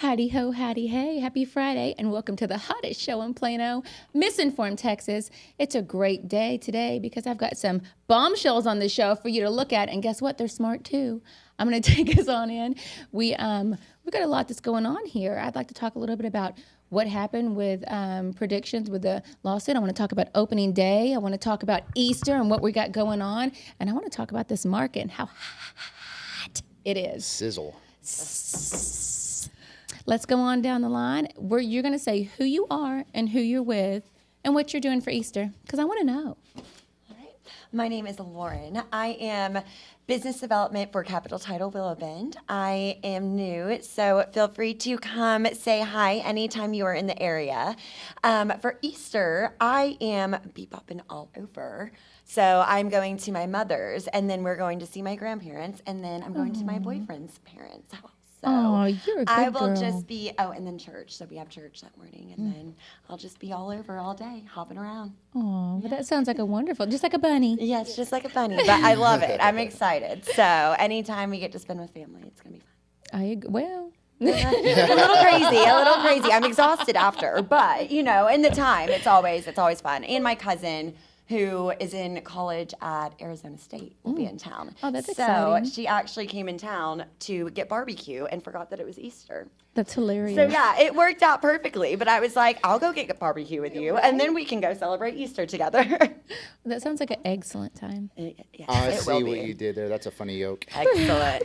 Howdy ho, howdy hey, happy Friday, and welcome to the hottest show in Plano, Misinformed Texas. It's a great day today because I've got some bombshells on the show for you to look at, and guess what? They're smart too. I'm going to take us on in. We've got a lot that's going on here. I'd like to talk a little bit about what happened with predictions with the lawsuit. I want to talk about opening day. I want to talk about Easter and what we got going on, and I want to talk about this market and how hot it is. Sizzle. Let's go on down the line where you're going to say who you are and who you're with and what you're doing for Easter, because I want to know. All right. My name is Lauren. I am business development for Capital Title Willow Bend. I am new, so feel free to come say hi anytime you are in the area. For Easter, I am bebopping all over. So I'm going to my mother's, and then we're going to see my grandparents, and then I'm going to my boyfriend's parents' house. So Oh, you're a good I will girl. just be, and then church. So we have church that morning, and then I'll just be all over all day, hopping around. Oh, but that sounds like a wonderful, just like a bunny. Yeah, it's just like a bunny, but I love it. I'm excited. So anytime we get to spend with family, it's going to be fun. Well, a little crazy. I'm exhausted after, but in the time, it's always fun. And my cousin, who is in college at Arizona State, will be in town. Oh, that's so exciting. she actually came in town to get barbecue and forgot that it was Easter. that's hilarious. So yeah, it worked out perfectly. But I was like, I'll go get barbecue with you, and then we can go celebrate Easter together. That sounds like an excellent time. Yes, I it see will what be. you did there. That's a funny yoke. Excellent.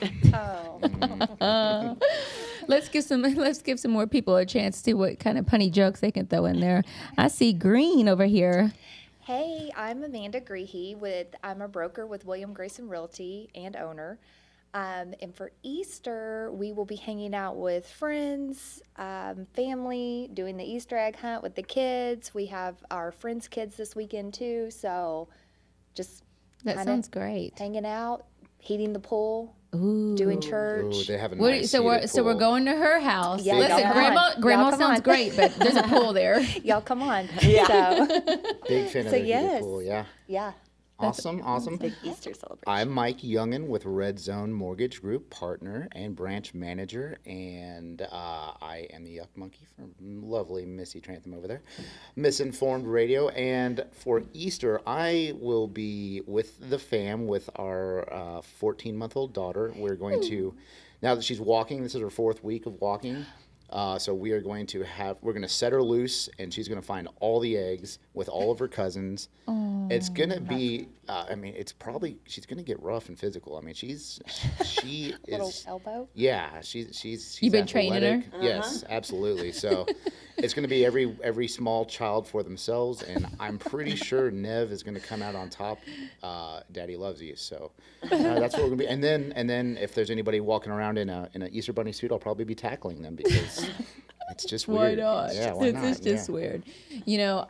Let's give some more people a chance to see what kind of punny jokes they can throw in there. I see Green over here. Hey, I'm Amanda Greehey. I'm a broker with William Grayson Realty and owner. And for Easter, we will be hanging out with friends, family, doing the Easter egg hunt with the kids. We have our friends' kids this weekend too, so just That kinda sounds great. hanging out, heating the pool, Ooh. doing Ooh, church. they have a What- nice so we're heated we're pool. going to her house. Yeah, Listen, y'all come on. grandma Y'all come sounds on. great, but there's a pool there. Y'all come on. Yeah. So, Big fan of So the heated yes. pool, yeah. yeah. Awesome. Big Easter celebration. I'm Mike Youngin with Red Zone Mortgage Group, partner and branch manager, and I am the Yuck Monkey from lovely Missy Trantham over there, Misinformed Radio. And for Easter, I will be with the fam with our 14-month-old daughter. We're going to, now that she's walking, this is her 4th week of walking. So we're going to set her loose, and she's going to find all the eggs with all of her cousins. It's going to be, she's going to get rough and physical. I mean, she Little is, elbow. yeah, she's You've been training her? athletic. Yes, absolutely. So it's going to be every small child for themselves, and I'm pretty sure Nev is going to come out on top. Daddy loves you. So that's what we're going to be. And then if there's anybody walking around in an Easter bunny suit, I'll probably be tackling them because it's just Why weird. not? Yeah, why not? It's just weird.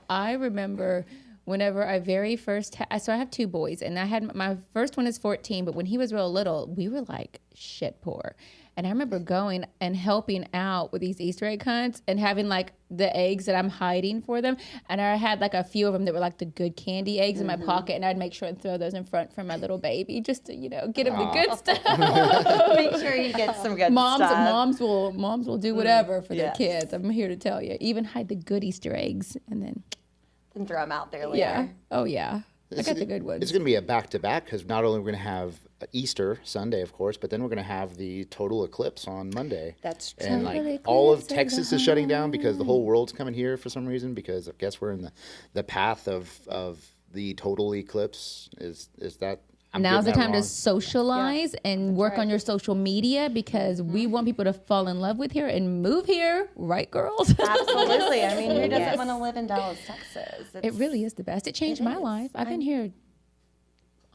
I remember whenever I very first so I have 2 boys, and I had my first one is 14, but when he was real little, we were like shit poor. And I remember going and helping out with these Easter egg hunts and having like the eggs that I'm hiding for them. And I had like a few of them that were like the good candy eggs in my pocket, and I'd make sure and throw those in front for my little baby just to, get him the good stuff. Make sure you get some good Moms stuff. will do whatever for their yes. kids. I'm here to tell you. Even hide the good Easter eggs, and then And throw them out there later. yeah, oh yeah, I got the good ones. It's going to be a back-to-back because not only are we going to have Easter Sunday, of course, but then we're going to have the total eclipse on Monday. That's true. And Total like all of eclipse of Texas the is shutting down because the whole world's coming here for some reason because I guess we're in the path of the total eclipse. Is that? I'm Now's the getting that time to wrong? socialize and work on your social media because we want people to fall in love with here and move here, right, girls? Absolutely. I mean, who doesn't Yes. want to live in Dallas, Texas? It really is the best. It changed my is. life. I've been here.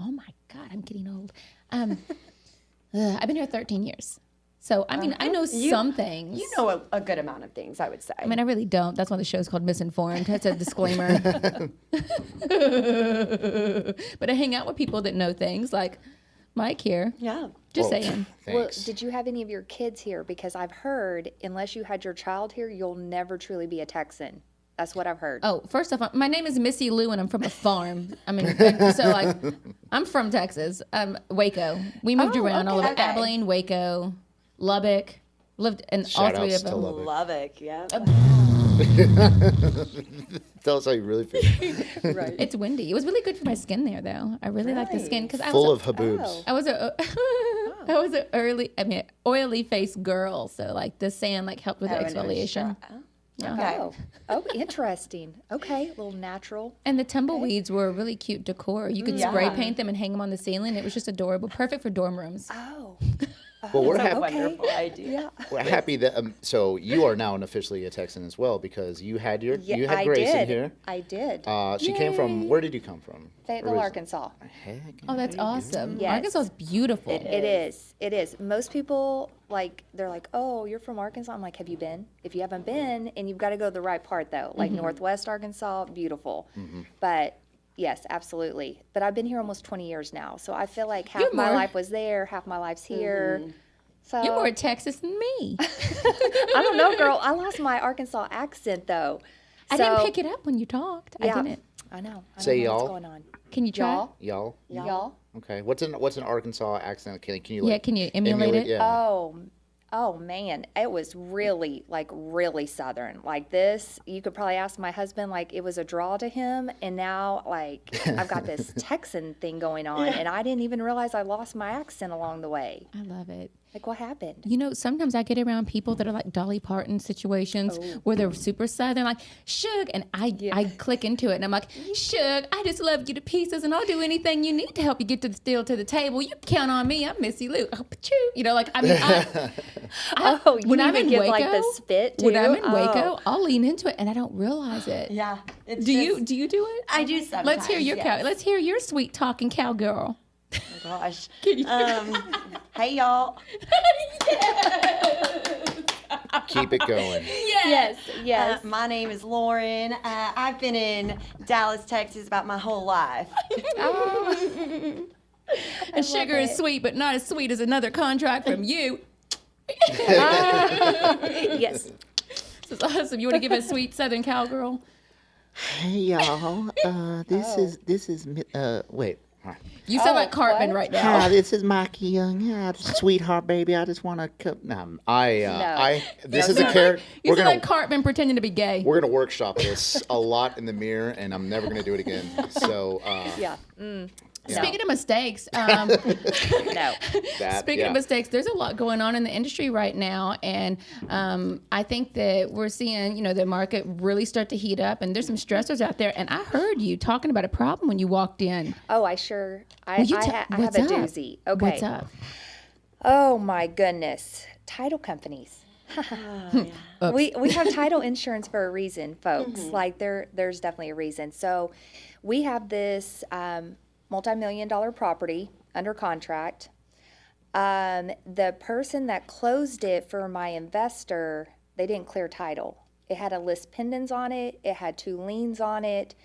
Oh my God, I'm getting old. I've been here 13 years. So, I mean, I know some things. You know a good amount of things, I would say. I mean, I really don't. That's why the show's called Misinformed. That's a disclaimer. But I hang out with people that know things like Mike here. yeah. Just Well, saying. Well, Thanks. did you have any of your kids here? Because I've heard, unless you had your child here, you'll never truly be a Texan. That's what I've heard. Oh, first off, my name is Missy Lou, and I'm from a farm. I mean, so like, I'm from Texas, Waco. We moved Oh, around all over okay. Abilene, Waco, Lubbock, lived in all Shout three outs of to them. Lubbock. Lubbock, yeah. Tell us how you really feel. Right. It's windy. It was really good for my skin there, though. I really like the skin because Full of haboobs. Oh. I was a I was an oily faced girl, so like the sand like helped with the exfoliation. Okay. Oh, interesting. Okay, a little natural. And the tumbleweeds were really cute decor. You could spray paint them and hang them on the ceiling. It was just adorable, perfect for dorm rooms. Oh, Well, we're That's a happy. wonderful idea. We're happy that so you are now officially a Texan as well because you had you had I Grace did. in here. I did. She came from where did you come from? Fayetteville, Arkansas. Heck, Oh, that's awesome. Yes. Arkansas is beautiful. It is. It is. Most people they're like, "Oh, you're from Arkansas." I'm like, "Have you been? If you haven't been, and you've got to go to the right part though, like Northwest Arkansas, beautiful." But yes, absolutely. But I've been here almost 20 years now, so I feel like half You're my more- life was there, half my life's here. So You're more Texas than me. I don't know, girl. I lost my Arkansas accent though. I didn't pick it up when you talked. Yeah, I didn't. I know. I Say don't know y'all. what's going on. Can you try? Y'all. Y'all. Y'all. Okay. What's an Arkansas accent? Can you Yeah, can you emulate it? Yeah. Oh man, it was really really southern. Like this, you could probably ask my husband. Like it was a draw to him, and now like I've got this Texan thing going on, and I didn't even realize I lost my accent along the way. I love it. Like what happened? You know, sometimes I get around people that are like Dolly Parton situations where they're super southern, like Suge, and I click into it, and I'm like, Suge, I just love you to pieces, and I'll do anything you need to help you get to the still to the table. You can count on me. I'm Missy Lou. Oh, pachoo. You know, like I mean, You when I'm even in give Waco, like the spit too. when I'm in Waco, Oh. I'll lean into it, and I don't realize it. Yeah. It's Do just, you do it? I do sometimes. Let's hear your yes. let's hear your sweet talking cowgirl. Oh, gosh. Hey, y'all. Keep it going. Yes. My name is Lauren. I've been in Dallas, Texas about my whole life. And sugar is sweet, but not as sweet as another contract from you. Yes. This is awesome. You want to give a sweet Southern cowgirl? Hey y'all. This is wait. You sound like Cartman what? right now. Hi, this is Mikey Young. Hi, sweetheart, baby. I just want to come. This is a character. You We're sound gonna like Cartman pretending to be gay. we're gonna workshop this a lot in the mirror, and I'm never gonna do it again. So Yeah. Speaking of mistakes, No. speaking of mistakes, there's a lot going on in the industry right now, and I think that we're seeing, the market really start to heat up, and there's some stressors out there. And I heard you talking about a problem when you walked in. Oh, I have a What's up? doozy. Okay. What's up? Oh my goodness. Title companies. We have title insurance for a reason, folks. Like there's definitely a reason. So we have this multi-million-dollar property under contract. The person that closed it for my investor, they didn't clear title. It had a list pendants on it. It had 2 liens on it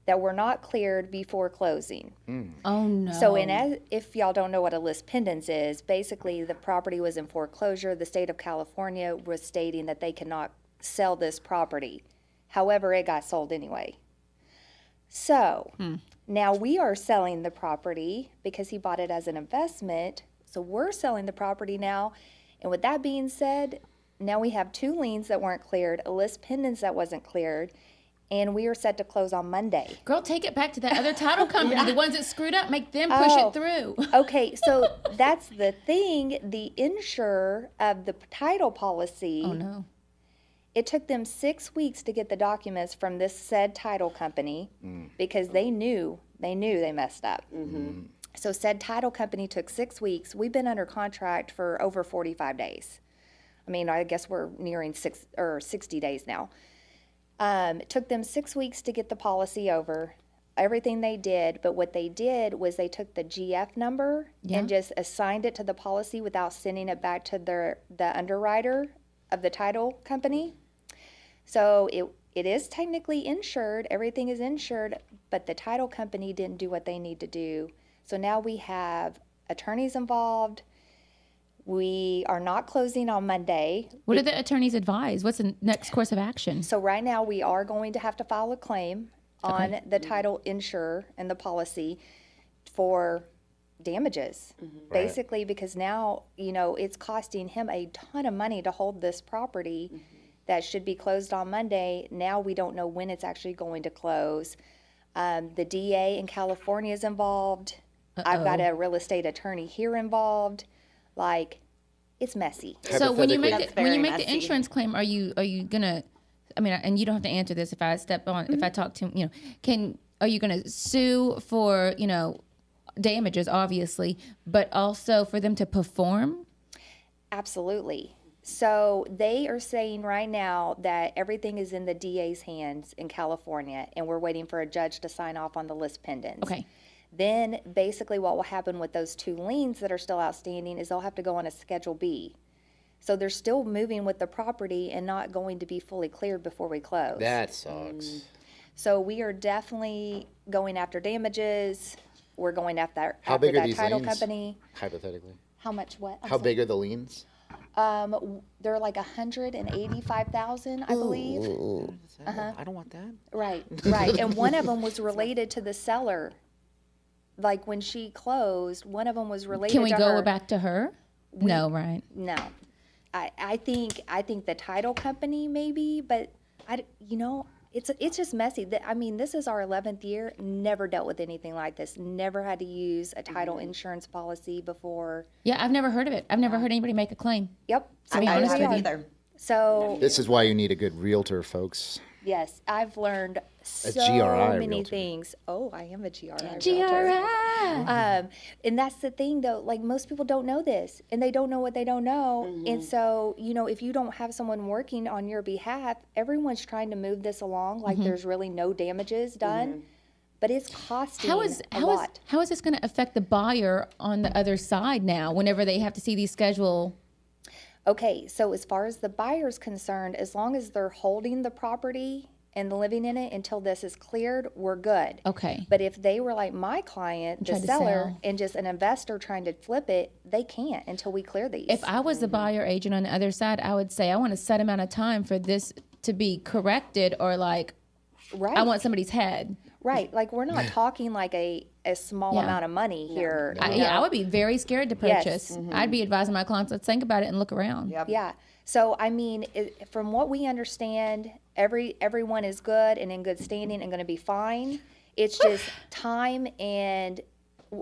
that were not cleared before closing. Oh no. So, if y'all don't know what a list pendants is, basically the property was in foreclosure. The state of California was stating that they cannot sell this property. However, it got sold anyway. So, now we are selling the property because he bought it as an investment. So, we're selling the property now. And with that being said, now we have 2 liens that weren't cleared, a list pendants that wasn't cleared, and we are set to close on Monday. Girl, take it back to that other title company. The ones that screwed up, make them push it through. Okay, so that's the thing. The insurer of the title policy, Oh no. it took them 6 weeks to get the documents from this said title company because they knew they messed up. So said title company took 6 weeks. We've been under contract for over 45 days. I mean, I guess we're nearing 60 days now. It took them 6 weeks to get the policy over, everything they did, but what they did was they took the GF number and just assigned it to the policy without sending it back to the underwriter of the title company. So it is technically insured, everything is insured, but the title company didn't do what they need to do. So now we have attorneys involved. We are not closing on Monday. What did the attorneys advise? What's the next course of action? So right now we are going to have to file a claim on the title insurer and the policy for damages, basically, because now, it's costing him a ton of money to hold this property that should be closed on Monday. Now we don't know when it's actually going to close. The DA in California is involved. I've got a real estate attorney here involved. Like, it's messy. So when you make very the insurance claim, are you gonna? I mean, and you don't have to answer this if I step on if I talk to are you gonna sue for damages, obviously, but also for them to perform? Absolutely. So they are saying right now that everything is in the DA's hands in California, and we're waiting for a judge to sign off on the list pendants. Okay. Then basically what will happen with those 2 liens that are still outstanding is they'll have to go on a Schedule B. So they're still moving with the property and not going to be fully cleared before we close. That sucks. So we are definitely going after damages. We're going after How big are that these title liens? Company. Hypothetically. How much? What? How big are the liens? They're like 185,000, I believe. I don't want that. Right, right. And one of them was related to the seller. Like when she closed, one of them was related Can we to go her. back to her? No, right? No, I think the title company maybe, but it's just messy. I mean, this is our 11th year. Never dealt with anything like this. Never had to use a title insurance policy before. Yeah, I've never heard of it. I've never heard anybody make a claim. Yep. be I honest haven't with you. either. So This is why you need a good realtor, folks. yes, I've learned so GRI many realtor. things. Oh, I am a GRI realtor. GRI. And that's the thing, though. Like, most people don't know this, and they don't know what they don't know. And so, if you don't have someone working on your behalf, everyone's trying to move this along like there's really no damages done. But it's costing a lot. How is this going to affect the buyer on the other side now? Whenever they have to see these schedule. Okay, so as far as the buyer's concerned, as long as they're holding the property and living in it until this is cleared, we're good. Okay. But if they were like my client, the Tried to seller, sell. and just an investor trying to flip it, they can't until we clear these. If I was the buyer agent on the other side, I would say I want a set amount of time for this to be corrected, or like right. I want somebody's head. Right, like we're not talking like a small Yeah. amount of money here. you Yeah, I know? would be very scared to Yes. purchase. I'd be advising my clients, let's think about it and look around. Yep. Yeah. So I mean, from what we understand, everyone is good and in good standing and going to be fine. It's just time and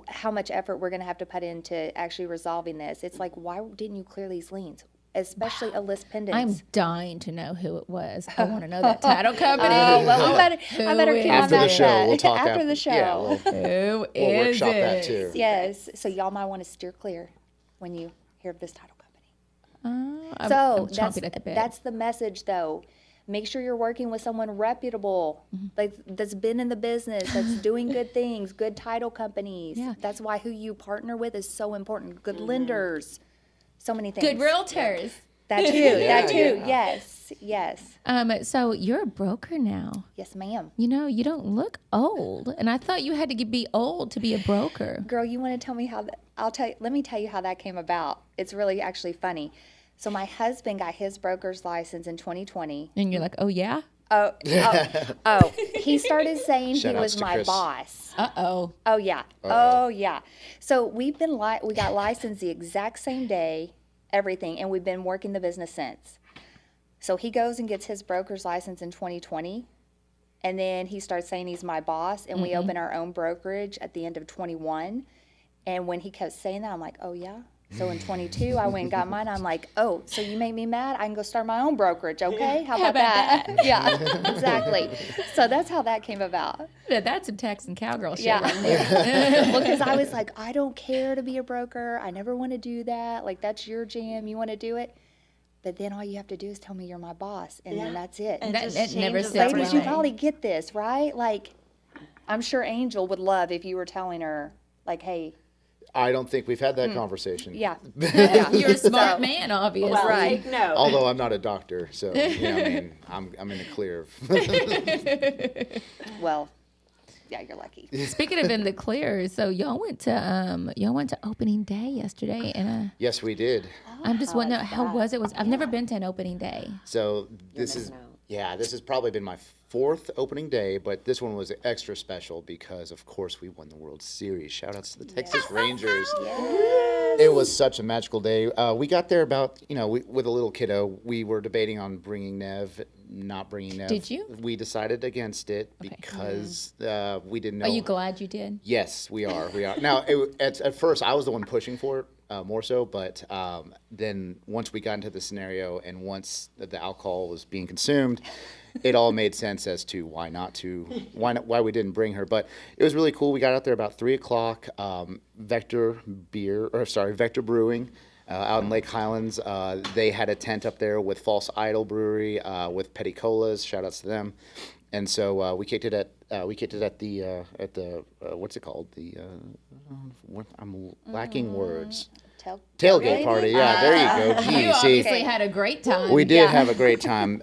how much effort we're going to have to put into actually resolving this. It's like, why didn't you clear these liens, especially a list pendants? I'm dying to know who it was. I want to know that title company. Well, I better Who keep is on After the that show, we'll talk after the show. Yeah, we'll Who we'll is workshop it? that too. Yes. So y'all might want to steer clear when you hear of this title company. I'm So chomping at the bit. that's the message, though. Make sure you're working with someone reputable, like that's been in the business, that's doing good things, good title companies. Yeah. That's why who you partner with is so important. Good lenders, so many things. Good realtors. That too. Yeah, that too. yeah. Yes. Yes. So you're a broker now. Yes, ma'am. You don't look old, and I thought you had to be old to be a broker. Girl, you want to tell me how that? Let me tell you how that came about. It's really actually funny. So my husband got his broker's license in 2020. And you're like, oh yeah, Oh, he started saying Shout he outs was to my Chris. boss. uh-oh. Oh yeah. Oh yeah. So we got licensed the exact same day, everything, and we've been working the business since. So he goes and gets his broker's license in 2020, and then he starts saying he's my boss, and we open our own brokerage at the end of 21. And when he kept saying that, I'm like, oh yeah. So in 22, I went and got mine. I'm like, oh, so you made me mad? I can go start my own brokerage, okay? How about that? Yeah, exactly. So that's how that came about. Yeah, that's some Texan cowgirl shit Yeah. right there. Well, because I was like, I don't care to be a broker. I never want to do that. Like, that's your jam. You want to do it. But then all you have to do is tell me you're my boss, and then that's it. And That- just it never changes sits everything. Ladies, you probably get this, right? Like, I'm sure Angel would love if you were telling her, like, hey, I don't think we've had that conversation. yeah. You're a smart man, obviously. Well, Right. take note. Although I'm not a doctor, so I mean, I'm in the clear. Well, yeah, you're lucky. Speaking of in the clear, so y'all went to opening day yesterday, and Yes, we did. I'm just wondering how was it? I've never been to an opening day. So this is missing out. this has probably been my fourth opening day, but this one was extra special because, of course, we won the World Series. Shout outs to the Texas Rangers. It was such a magical day. We got there about, with a little kiddo. We were debating on bringing Nev, not bringing Nev. Did you? We decided against it because we didn't know. Are you glad you did? Yes, we are. We are. Now, at first, I was the one pushing for it. More so, but then once we got into the scenario and once the alcohol was being consumed, it all made sense as to why we didn't bring her. But it was really cool. We got out there about 3:00. Vector Brewing, out in Lake Highlands. They had a tent up there with False Idol Brewery with Petty Colas. Shout outs to them. And so we kicked it at the what's it called? I'm lacking words. Tailgate party. Yeah, there you go. Gee, You see, obviously had a great time. we did have a great time.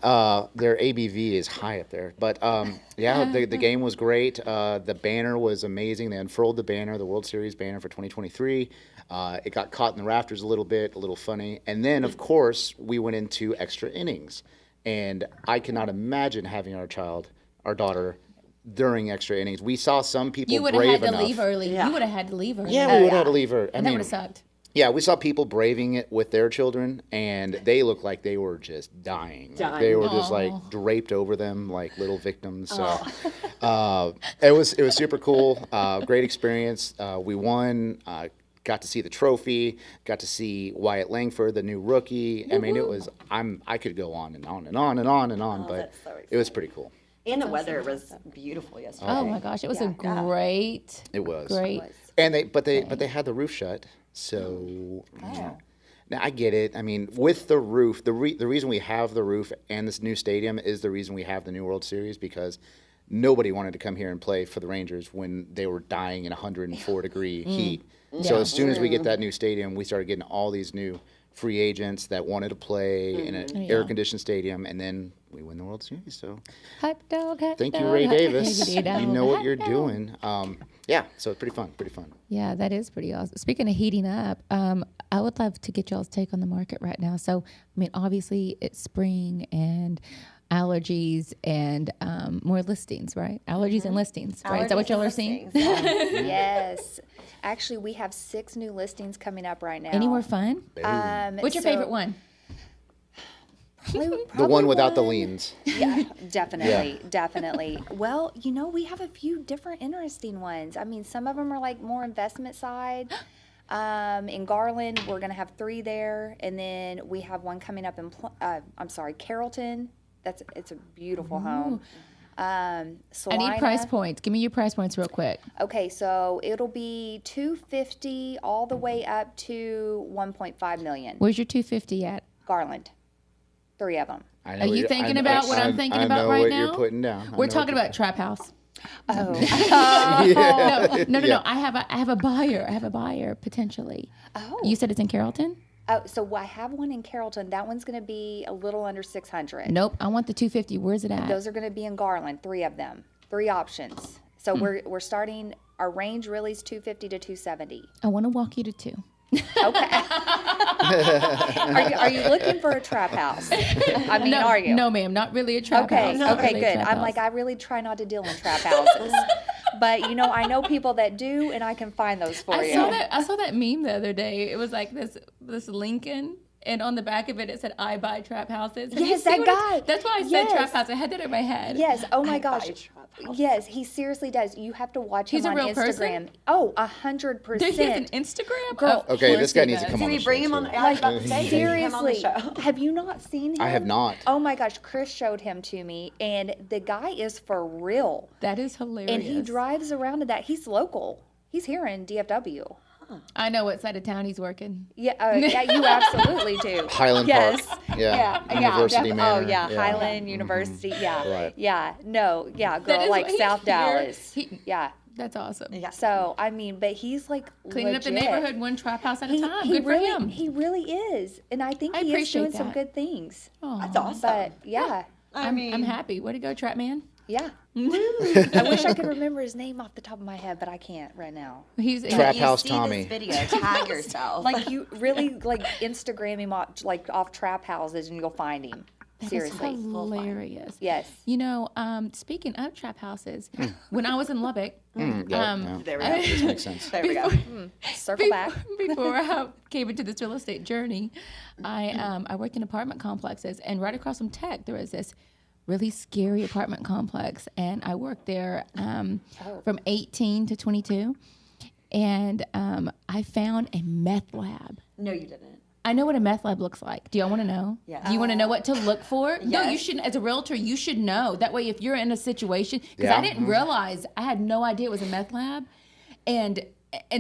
Their ABV is high up there, but the game was great. The banner was amazing. They unfurled the banner, the World Series banner for 2023. It got caught in the rafters a little bit, a little funny, and then of course we went into extra innings, and I cannot imagine having our daughter. During extra innings, we saw some people You would have brave had to enough. leave early. Yeah. You would have had to leave early. Yeah, we would have had to leave her. And that would have sucked. Yeah, we saw people braving it with their children, and they looked like they were just dying. Like, they were just like draped over them like little victims. So it was super cool. Great experience. We won. Got to see the trophy. Got to see Wyatt Langford, the new rookie. I mean, it was. I could go on and on and on and on and on, but that's so it was pretty cool. And the weather was beautiful yesterday. Oh my gosh, it was a great. It was. Great. And they had the roof shut, so now I get it. I mean, with the roof, the reason we have the roof and this new stadium is the reason we have the new World Series, because nobody wanted to come here and play for the Rangers when they were dying in 104-degree heat. So as soon as we get that new stadium, we started getting all these new free agents that wanted to play in an air-conditioned stadium, and then we win the World Series. So Hot dog, thank you, Ray Davis. You know what you're doing. So it's pretty fun. Yeah, that is pretty awesome. Speaking of heating up, I would love to get y'all's take on the market right now. So, I mean, obviously it's spring and allergies and more listings, right? Allergies and listings, right? Is that what y'all are seeing? Yes. Actually, we have 6 new listings coming up right now. Anywhere fun? What's your favorite one? The one without the liens. Yeah, definitely. Well, we have a few different interesting ones. I mean, some of them are like more investment side. In Garland, we're going to have 3 there. And then we have one coming up in, Carrollton. It's a beautiful home. I need price points. Give me your price points real quick. Okay, so it'll be $250 all the way up to $1.5 million. Where's your 250 at? Garland. 3 of them. Are you thinking about what I'm thinking about right now? I know what you're putting down. We're talking about Trap House. Oh. No. I have a buyer. I have a buyer potentially. Oh. You said it's in Carrollton? Oh, so I have one in Carrollton. That one's going to be a little under 600. Nope. I want the 250. Where's it at? Those are going to be in Garland. 3 of them. 3 options. So we're starting. Our range really is 250 to 270. I want to walk you to 2. Okay. Are you looking for a trap house? I mean, are you? No, ma'am. Not really a trap house. Okay, Not really a good. trap I'm house. like, I really try not to deal in trap houses. But, I know people that do, and I can find those for you. I saw that meme the other day. It was like this Lincoln, and on the back of it, it said, "I buy trap houses." Have you Yes, seen that what guy. That's why I said Yes. trap house. I had that in my head. Yes. Oh my I buy gosh. trap houses. Yes, he seriously does. You have to watch He's him a on real Instagram. person? Oh, 100%. He has an Instagram. Girl, Of Okay, course this guy he needs to does. come Did on we the bring show, him on? too. I was about to say, did we come on the Seriously, show? have you not seen him? I have not. Oh my gosh, Chris showed him to me, and the guy is for real. That is hilarious. And he drives around in that. He's local. He's here in DFW. I know what side of town he's working. Yeah, you absolutely do. Highland yes. Park. Yeah. Yeah. University Oh Manor. yeah, Highland University. Yeah. Right. Yeah. No. Yeah, That girl, is like what South he's here. Dallas. Yeah. That's awesome. Yeah. So I mean, but he's like Cleaning legit. up the neighborhood one trap house at a time. He Good really, for him. He really is, and I think I he is appreciate doing some that. good things. Aw. That's awesome. But yeah, I'm happy. Way to go, Trap Man. yeah. I wish I could remember his name off the top of my head, but I can't right now. He's Trap You House see Tommy. This video, tag yourself. Like you really like Instagram him off, like off trap houses, and you'll find him. That is Seriously. hilarious. Yes. You know, speaking of trap houses, when I was in Lubbock, There we go. This makes sense. There we go. Circle back. before I came into this real estate journey, I worked in apartment complexes, and right across from Tech, there was this really scary apartment complex, and I worked there from 18 to 22, and I found a meth lab. No, you didn't. I know what a meth lab looks like. Do y'all want to know? Yes. Do you want to know what to look for? No, you Yes. should. As a realtor, you should know. That way, if you're in a situation, because Yeah. I didn't realize, I had no idea it was a meth lab, and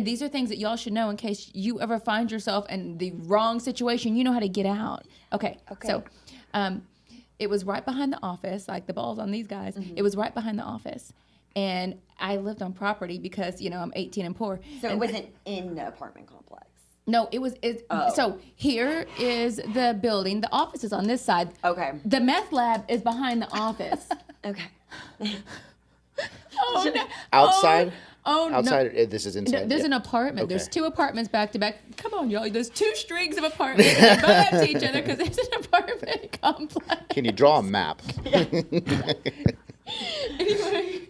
these are things that y'all should know in case you ever find yourself in the wrong situation. You know how to get out. Okay. So, it was right behind the office. Like the ball's on these guys. It was right behind the office, and I lived on property because I'm 18 and poor. So and it wasn't in the apartment complex. no, it was. So here is the building. The office is on this side. Okay. The meth lab is behind the office. Okay. Oh, no. Outside? Oh, no. Outside, this is No, inside. there's yeah. an apartment. There's Okay. 2 apartments back to back. Come on, y'all. There's 2 strings of apartments. They butt up to each other because it's an apartment complex. Can you draw a map? Anyway.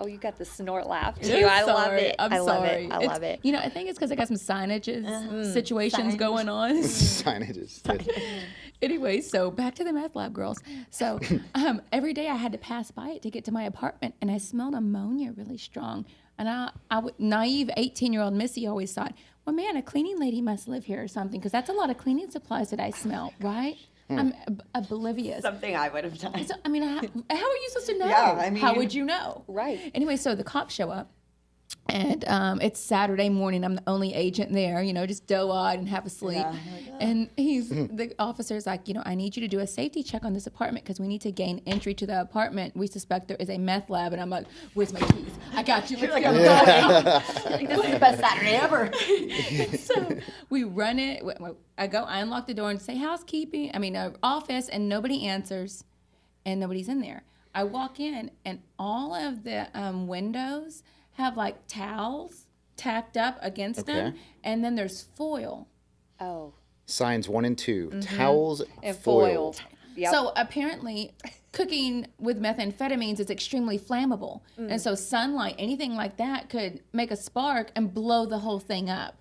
Oh, you got the snort laugh too. I'm I love sorry. it. I'm I love sorry. it. I love it. I think it's because I got some signages situations Signage. going on. Signages. Anyway, so back to the meth lab, girls. So every day I had to pass by it to get to my apartment, and I smelled ammonia really strong. And naive 18-year-old Missy always thought, well, man, a cleaning lady must live here or something, because that's a lot of cleaning supplies that I smell, right? I'm oblivious. Something I would have done. So, I mean, how are you supposed to know? Yeah, I How mean- would you know? Right. Anyway, so the cops show up. And it's Saturday morning. I'm the only agent there, just doe-eyed and half asleep. Yeah. And the officer's like, I need you to do a safety check on this apartment because we need to gain entry to the apartment. We suspect there is a meth lab. And I'm like, where's my keys? I got you. Let's Like, go. I'm this is the best Saturday ever. So we run it. I unlock the door and say housekeeping. Office, and nobody answers, and nobody's in there. I walk in, and all of the windows have like towels tacked up against them, Okay. and then there's foil. Oh. Signs 1 and 2. Towels, And foil. foiled. Yep. So apparently, cooking with methamphetamines is extremely flammable, and so sunlight, anything like that, could make a spark and blow the whole thing up.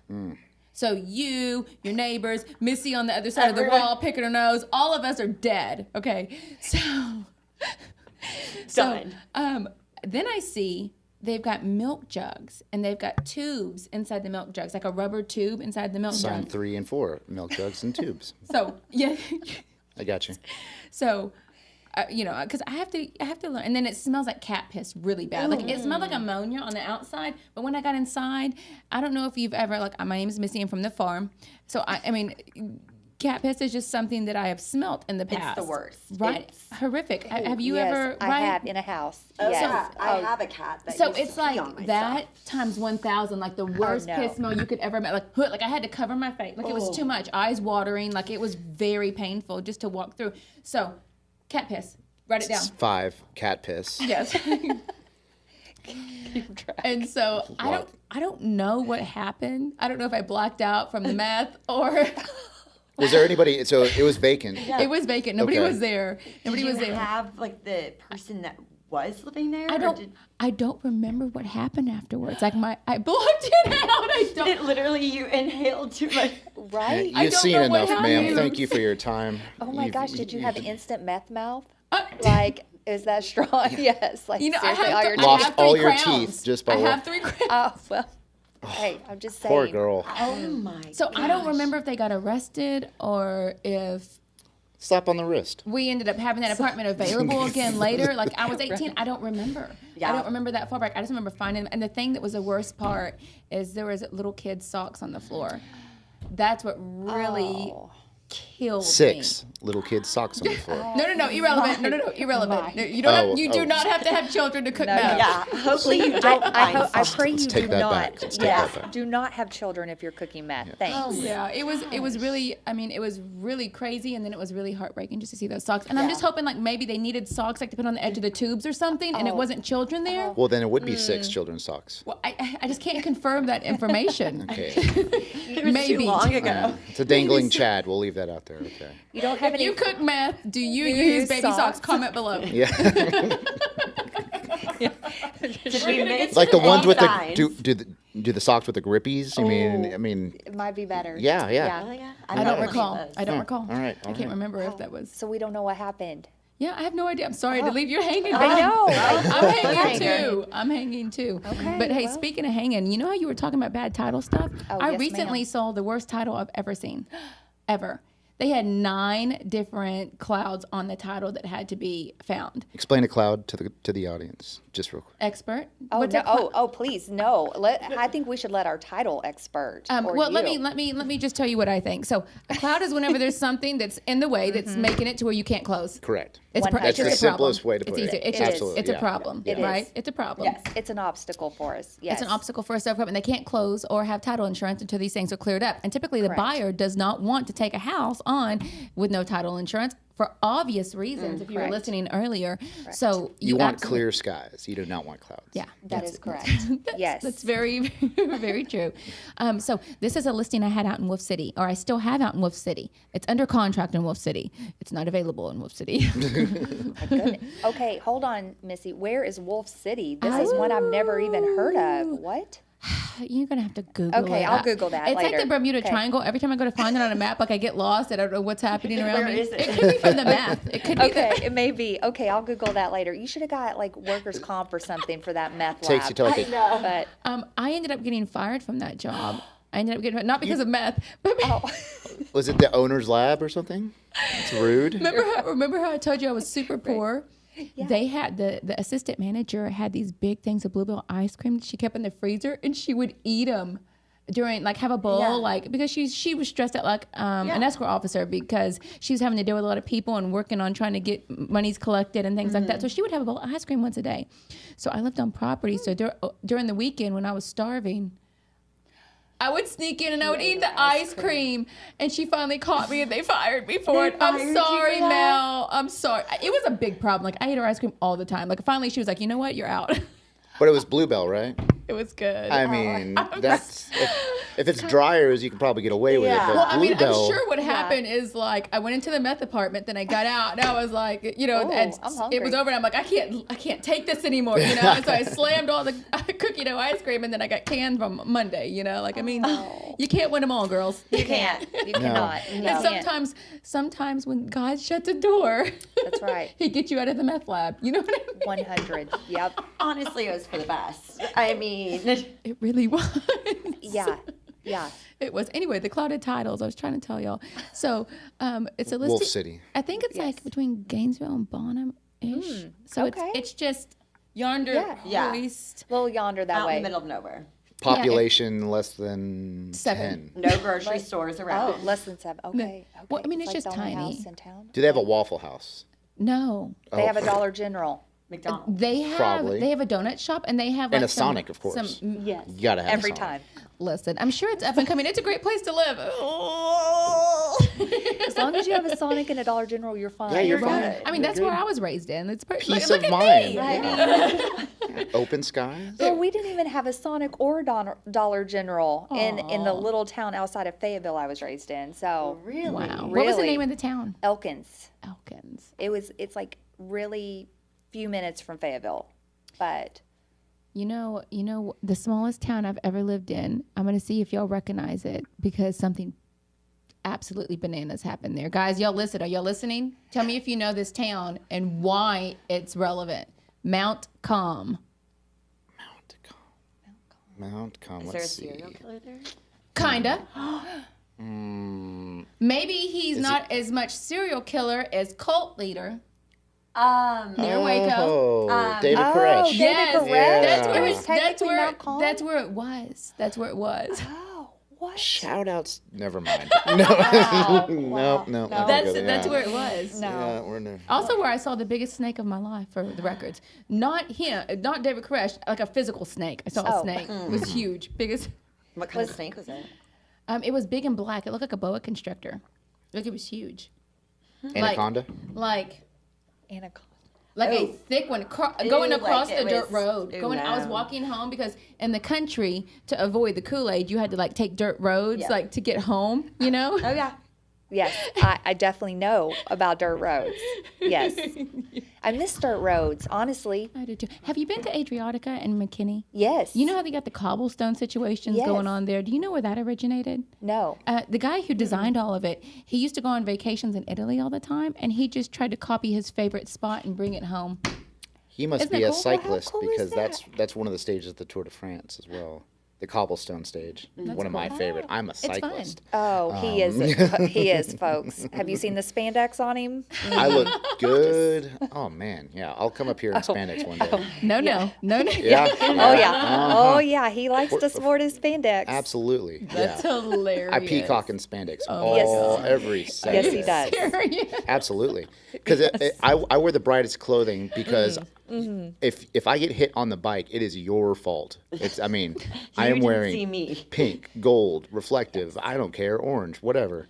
So your neighbors, Missy on the other side of the Everyone. wall, picking her nose, all of us are dead. Okay, so Done. then I see they've got milk jugs, and they've got tubes inside the milk jugs, like a rubber tube inside the milk Sign jug. 3 and 4. Milk jugs and tubes. So yeah. I got you. So, because I have to learn. And then it smells like cat piss really bad. Like it smelled like ammonia on the outside, but when I got inside, I don't know if you've ever, like, my name is Missy, I'm from the farm. So I mean, cat piss is just something that I have smelt in the past. It's the worst. Right? It's- Horrific. Have you Yes, ever? I right? have in a house. Oh, Yes. yeah. I have a cat that So used to it's pee like on my that stuff. times 1,000, like the worst no. piss smell you could ever make. Like I had to cover my face. Like it was too much. Eyes watering. Like it was very painful just to walk through. So, cat piss. Write it down. 5. Cat piss. Yes. And so Wow. I don't know what happened. I don't know if I blacked out from the meth or Was there anybody? So it was vacant. it was vacant. Nobody Okay. was there. Nobody Did was you there. have like the person that was living there? I or don't. I don't remember what happened afterwards. Like I blocked it out. I don't. It literally you inhaled too much. Right? I You've don't seen know what enough, ma'am. happened. Thank you for your time. Oh my You've- gosh, did you have you've instant meth mouth? Uh, Like, is that strong? Yes. Like, I seriously, all have, your I Lost have all 3 your crowns. teeth just by I walk- have 3 crowns. Oh, well. Hey, I'm just saying. Poor girl. Oh my. So I don't gosh. remember if they got arrested or if Slap on the wrist. we ended up having that apartment available again later. Like I was 18. I don't remember. Yeah. I don't remember that far back. I just remember finding them. And the thing that was the worst part is there was little kids' socks on the floor. That's what really Oh. killed 6 little kids' socks on the floor. me. No, irrelevant. No, irrelevant. No, you don't. Oh, You do oh. not have to have children to cook No, meth. Yeah. Hopefully you don't I find I some. pray Let's you take do that not. back. Let's take Yes, that back. do not have children if you're cooking meth. Thanks. Yeah, it was really. I mean, it was really crazy, and then it was really heartbreaking just to see those socks. And I'm just hoping, like, maybe they needed socks, like, to put on the edge of the tubes or something, and it wasn't children there. Well, then it would be 6 children's socks. Well, I just can't confirm that information. Okay. It was Maybe. too long ago. It's a dangling Chad. We'll leave that out there. Okay. You don't have If any. you cook meth, do you you use use baby socks? socks? Comment below. Yeah. Did we miss Like the ones with the signs? do the socks with the grippies? I mean, It might be better. yeah. Oh, yeah. I don't know recall. those. I don't recall. All right. I can't remember if that was. So we don't know what happened. Yeah, I have no idea. I'm sorry to leave you hanging. I know. I'm hanging Okay. too. I'm hanging too. Okay, But hey, well. speaking of hanging, you know how you were talking about bad title stuff? Oh, I yes, recently ma'am. saw the worst title I've ever seen. Ever. They had 9 different clouds on the title that had to be found. Explain a cloud to the audience, just real quick. Expert? Oh, What's no, a cloud? please, no. I think we should let our title expert. Or Well, let you. me just tell you what I think. So, a cloud is whenever there's something that's in the way that's making it to where you can't close. Correct. It's, That's it's the just a problem. simplest way to put it's it. easier. It's It just, is. it's Absolutely, a yeah. problem, It right? is. It's a problem. Yes, it's an obstacle for us. Yes. It's an obstacle for a self and they can't close or have title insurance until these things are cleared up. And typically, the Correct. buyer does not want to take a house on with no title insurance for obvious reasons. If you were Correct. listening earlier, so You want absolutely- clear skies. You do not want clouds. Yeah, That is correct. Yes. that's very, very true. So this is a listing I had out in Wolf City, or I still have out in Wolf City. It's under contract in Wolf City. It's not available in Wolf City. Goodness. Okay, hold on, Missy. Where is Wolf City? This is one I've never even heard of. What? You're gonna have to Google it. Okay, I'll Google that It's like later. the Bermuda Okay. Triangle. Every time I go to find it on a map, like I get lost. I don't know what's happening around Where me. is it? It could be from the map. It could be. Okay, it may be. Okay, I'll Google that later. You should have got like workers' comp or something for that meth lab. Takes you to like a, But I ended up getting fired from that job. I ended up getting not because of meth, but was it the owner's lab or something? It's rude. remember how I told you I was super poor? They had the assistant manager had these big things of Bluebell ice cream that she kept in the freezer, and she would eat them during like have a bowl Yeah. like because she was stressed out like an escort officer because she was having to deal with a lot of people and working on trying to get monies collected and things like that. So she would have a bowl of ice cream once a day. So I lived on property. So during the weekend when I was starving, I would sneak in and I would eat the ice cream. And she finally caught me and they fired me for it. I'm fired you sorry, for that? Mel. I'm sorry. It was a big problem. Like I ate her ice cream all the time. Like finally she was like, you know what? You're out. But it was Bluebell, right? It was good. I mean, that's if it's dryers, you can probably get away with it. Yeah. But Well, I mean, I'm Bluebell, sure what happened is like I went into the meth apartment, then I got out, and I was like, you know, Oh, and I'm it was hungry. over, and I'm like, I can't take this anymore, you know. And so I slammed all the cookie dough ice cream, and then I got canned from Monday, you know. Like I mean, you can't win them all, girls. you can't. You cannot. You And can't. sometimes when God shuts a door, That's right. He gets you out of the meth lab. You know what I mean? 100. Yep. Honestly, it was for the best. I mean, It really was. Yeah. Yeah. It was. Anyway, the clouded titles, I was trying to tell y'all. So it's a listing. Wolf City. I think it's like between Gainesville and Bonham-ish. So okay. it's just yonder Yeah. east. A little yonder that out way. in the middle of nowhere. Population less than 7. 10. No grocery stores Oh, around. less than 7. Okay. Well, I mean, It's it's like just the only tiny. house in town. Do they have a Waffle House? No. They have a Dollar General. McDonald's. They have Probably. they have a donut shop and they have And like a Sonic, of course. Some, Yes. You gotta have a Every Sonic. time. listen, I'm sure it's up and coming. It's a great place to live. As long as you have a Sonic and a Dollar General, you're fine. Yeah, you're Right. fine. I mean, that's where I was raised in. It's pretty Peace look of at mind. me. Yeah. Open skies. Well, we didn't even have a Sonic or Dollar General in the little town outside of Fayetteville I was raised in. So Really? Wow. What was the Really? name of the town? Elkins. Elkins. It's like really few minutes from Fayetteville. But You know, the smallest town I've ever lived in. I'm gonna see if y'all recognize it because something absolutely bananas happened there. Guys, y'all listen. Are y'all listening? Tell me if you know this town and why it's relevant. Mount Calm. Mount Calm. Is there a Let's see. serial killer there? Kinda. Mm, Maybe he's not as much serial killer as cult leader. Near Waco. Oh, David oh, Koresh. David Yes, Koresh. that's Yeah. where It it's, was technically Mount Calm? that's where it was. That's where it was. Oh, what? Shout outs. Never mind. No. No. No. That's where it was. No. Yeah, we're no. Also, where I saw the biggest snake of my life, for the records. Not him, not David Koresh, like a physical snake. I saw a Oh. snake. It was huge, biggest. What kind of snake was it? It was big and black. It looked like a boa constrictor. Like it was huge. Anaconda. Like Anaconda. a thick one going Ew, across like the it dirt was- road. ew, I was no. walking home because in the country to avoid the Kool-Aid, you had to like take dirt roads Yeah. like to get home. You know. Oh yeah. Yes, I definitely know about dirt roads. Yes. I miss dirt roads, honestly. I do too. Have you been to Adriatica and McKinney? Yes. You know how they got the cobblestone situations Yes. going on there? Do you know where that originated? No. The guy who designed all of it, he used to go on vacations in Italy all the time, and he just tried to copy his favorite spot and bring it home. He must Isn't be that a cool? cyclist Well, how cool is because that's one of the stages of the Tour de France as well. The cobblestone stage, one of my favorite. I'm a fun. cyclist. Oh, he is. He is, folks. Have you seen the spandex on him? I look good. Oh man, yeah. I'll come up here in spandex one day. No. Yeah. Oh yeah. Oh yeah. He likes to sport his spandex. Absolutely. That's yeah. hilarious. I peacock in spandex Yes. every Saturday. Yes, he does. Serious? Absolutely, because I wear the brightest clothing because if I get hit on the bike, it is your fault. I am didn't wearing see me. pink, gold, reflective. I don't care, orange, whatever.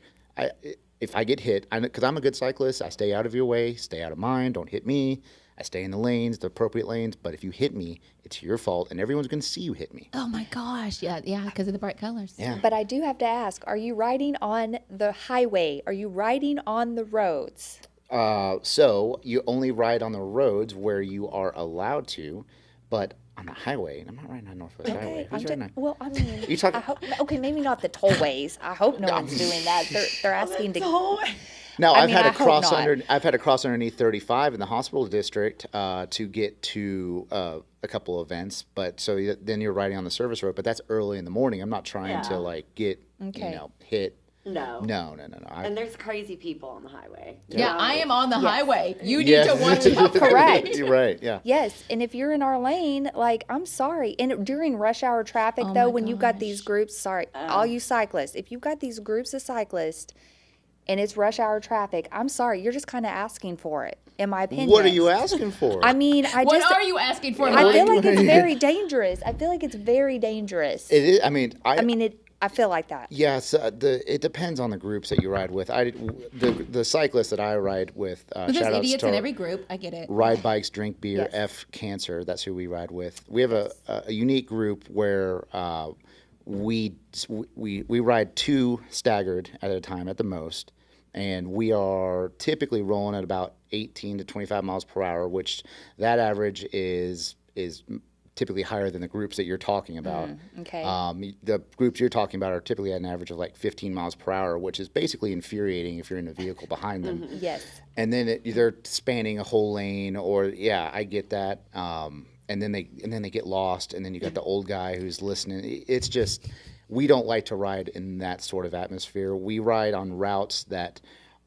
If I get hit, because I'm a good cyclist, I stay out of your way, stay out of mine. Don't hit me. I stay in the lanes, the appropriate lanes. But if you hit me, it's your fault, and everyone's going to see you hit me. Oh my gosh. Yeah, because of the bright colors. Yeah. But I do have to ask, are you riding on the highway? Are you riding on the roads? So you only ride on the roads where you are allowed to, but on the highway, I'm not riding on Northwest Highway. Who's riding on? Well, I mean, You talking- I hope, okay, maybe not the tollways. I hope no one's doing that. They're asking to. No, I I've mean, had I to hope cross not. I've had to cross underneath 35 in the hospital district to get to a couple events. But so then you're riding on the service road, but that's early in the morning. I'm not trying to Yeah. like get Okay. hit. No. No. And there's crazy people on the highway. Yeah, I am on the highway. You need Yeah. to watch out. Correct. You're right. Yeah. Yes, and if you're in our lane, like, I'm sorry. And during rush hour traffic, Oh though, my when you've got these groups, sorry, all you cyclists, if you've got these groups of cyclists and it's rush hour traffic, I'm sorry, you're just kind of asking for it, in my opinion. What are you asking for? I mean, What are you asking for? I Mike? feel like it's very dangerous. I feel like it's very dangerous. It is. I feel like that. Yes, it depends on the groups that you ride with. The cyclists that I ride with. There's shout outs idiots to in every group. I get it. Ride bikes, drink beer, Yes. F cancer. That's who we ride with. We have a unique group where we ride two staggered at a time at the most, and we are typically rolling at about 18 to 25 miles per hour, which that average is typically higher than the groups that you're talking about. Okay. The groups you're talking about are typically at an average of like 15 miles per hour, which is basically infuriating if you're in a vehicle behind them. Yes. And then they're spanning a whole lane, or I get that. And then they get lost, and then you got the old guy who's listening. It's just, we don't like to ride in that sort of atmosphere. We ride on routes that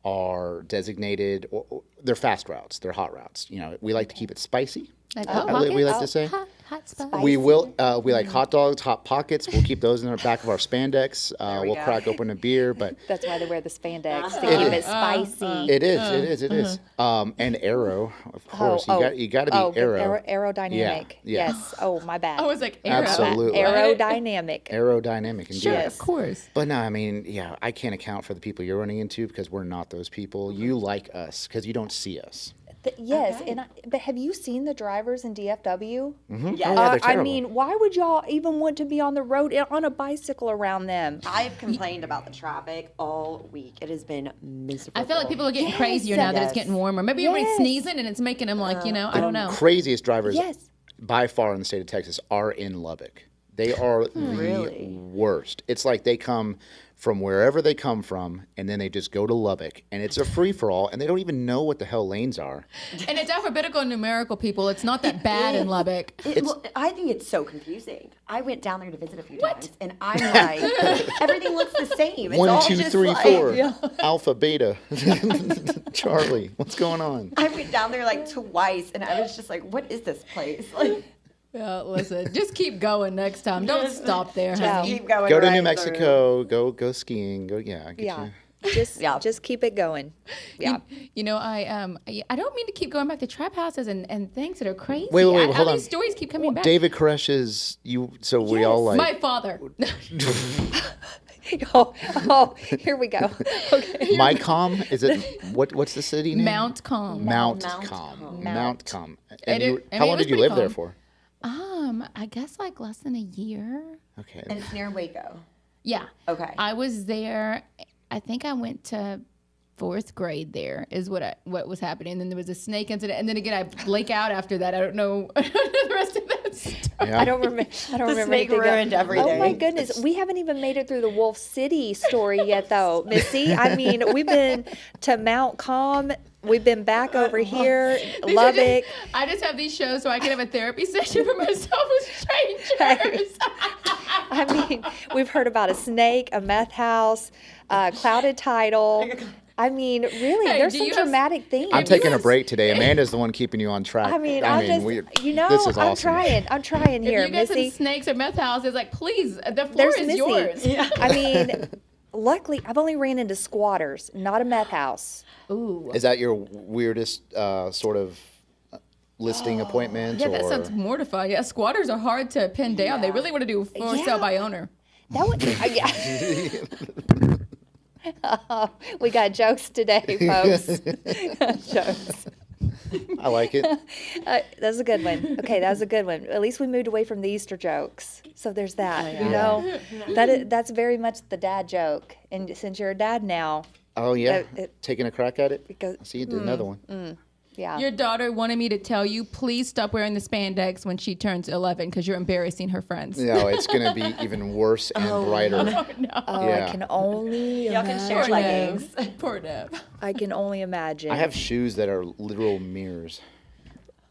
are designated, or they're fast routes, they're hot routes. We like to keep it spicy. Like we pockets? like to say. Hot spot. We like hot dogs, hot pockets. We'll keep those in the back of our spandex. we We'll go. crack open a beer, but That's why they wear the spandex, to It keep is. it spicy. it is. And aero, of course. You got to be aero. Aerodynamic. Yeah. Yes. Oh, my bad. I was like, arrow. Absolutely. Aerodynamic. Aerodynamic, indeed. Sure, of course. But no, I can't account for the people you're running into because we're not those people. You like us because you don't see us. Yes, Okay. but have you seen the drivers in DFW? Yes. Oh, yeah, they're I terrible. mean, why would y'all even want to be on the road on a bicycle around them? I've complained about the traffic all week. It has been miserable. I feel like people are getting crazier now that it's Yes. getting warmer. Maybe everybody's Yes. sneezing and it's making them like, I don't know. Craziest drivers Yes. by far in the state of Texas are in Lubbock. They are Really? the worst. It's like they come from wherever they come from, and then they just go to Lubbock, and it's a free-for-all, and they don't even know what the hell lanes are. And it's alphabetical and numerical, people. It's not that bad in Lubbock. I think it's so confusing. I went down there to visit a few times, and I'm like, everything looks the same. It's 1, all 2, just 3, like, 4, Alpha, Beta, Charlie. What's going on? I went down there like twice, and I was just like, what is this place? Like, Yeah, listen, just keep going next time. Don't stop there, honey. keep going. Go to right New through. Mexico. Go skiing. Get Yeah. you. Just keep it going. Yeah. I don't mean to keep going back to trap houses and things that are crazy. Wait, All hold on. these stories keep coming back. David Koresh's so we all like. My father. Oh, here we go. Okay. MyCom, is it what's the city name? Mount Calm. Mount Com. And How long it was did you pretty live there calm. for? I guess like less than a year. Okay. And it's near Waco. Yeah. Okay. I was there. I think I went to 4th grade there is what was happening. And then there was a snake incident. And then again, I blank out after that. I don't know the rest of that story. Yeah. I don't remember. snake anything ruined everything. Oh my goodness, we haven't even made it through the Wolf City story yet, though, Missy. I mean, we've been to Mount Calm. We've been back over here, Lubbock. I just have these shows so I can have a therapy session for myself with strangers. I mean, we've heard about a snake, a meth house, clouded title. I mean, really, Hey, there's do some you have- dramatic themes. I'm taking a break today. Amanda's the one keeping you on track. I mean, this is I'm awesome. trying If here, you get some Missy. snakes or meth houses, like, please, the floor There's is Missy. yours. I mean, luckily, I've only ran into squatters, not a meth house. Ooh. Is that your weirdest sort of listing appointment? Yeah, that or? sounds mortifying. Yeah, squatters are hard to pin down. They really want to do for sale by owner. That would, yeah. We got jokes today, folks. Jokes. I like it. That's a good one. Okay, that was a good one. At least we moved away from the Easter jokes. So there's that. You know, that's very much the dad joke. And since you're a dad now, Oh yeah, it- taking a crack at it. Because- I see you did another one. yeah. Your daughter wanted me to tell you, please stop wearing the spandex when she turns 11 because you're embarrassing her friends. No, it's gonna be even worse and brighter. Oh, no. Oh, Yeah. I can only Y'all can share Poor leggings. Nev. Poor Nev. I can only imagine. I have shoes that are literal mirrors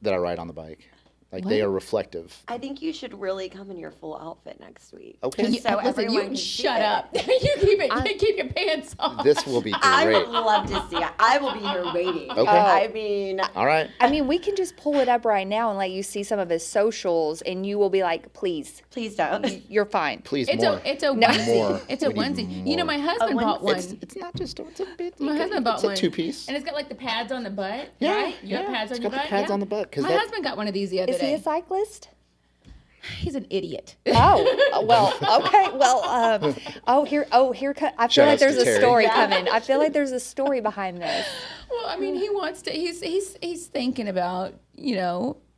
that I ride on the bike. Like they are reflective. I think you should really come in your full outfit next week. Okay. Just so Listen, everyone you can see shut it. up. you keep your pants on. This will be I great. would love to see it. I will be here waiting. Okay. I mean, All right. I mean, we can just pull it up right now and let you see some of his socials, and you will be like, please, please don't. you're fine. Please It's more. a onesie. More. It's a We need onesie. You know, more. my husband onesie. bought one. It's not just. It's a bit. My husband bought it's a one. two-piece. And it's got like the pads on the butt, Yeah, right? You got yeah, pads it's on your got the butt? pads Yeah. on the butt, 'cause My that- husband got one of these the other Is he day. a cyclist? He's an idiot. Oh, well, okay. Well, here. I feel Shout like outs there's to a Terry. story coming. I feel like there's a story behind this. Well, I mean, he wants to. He's thinking about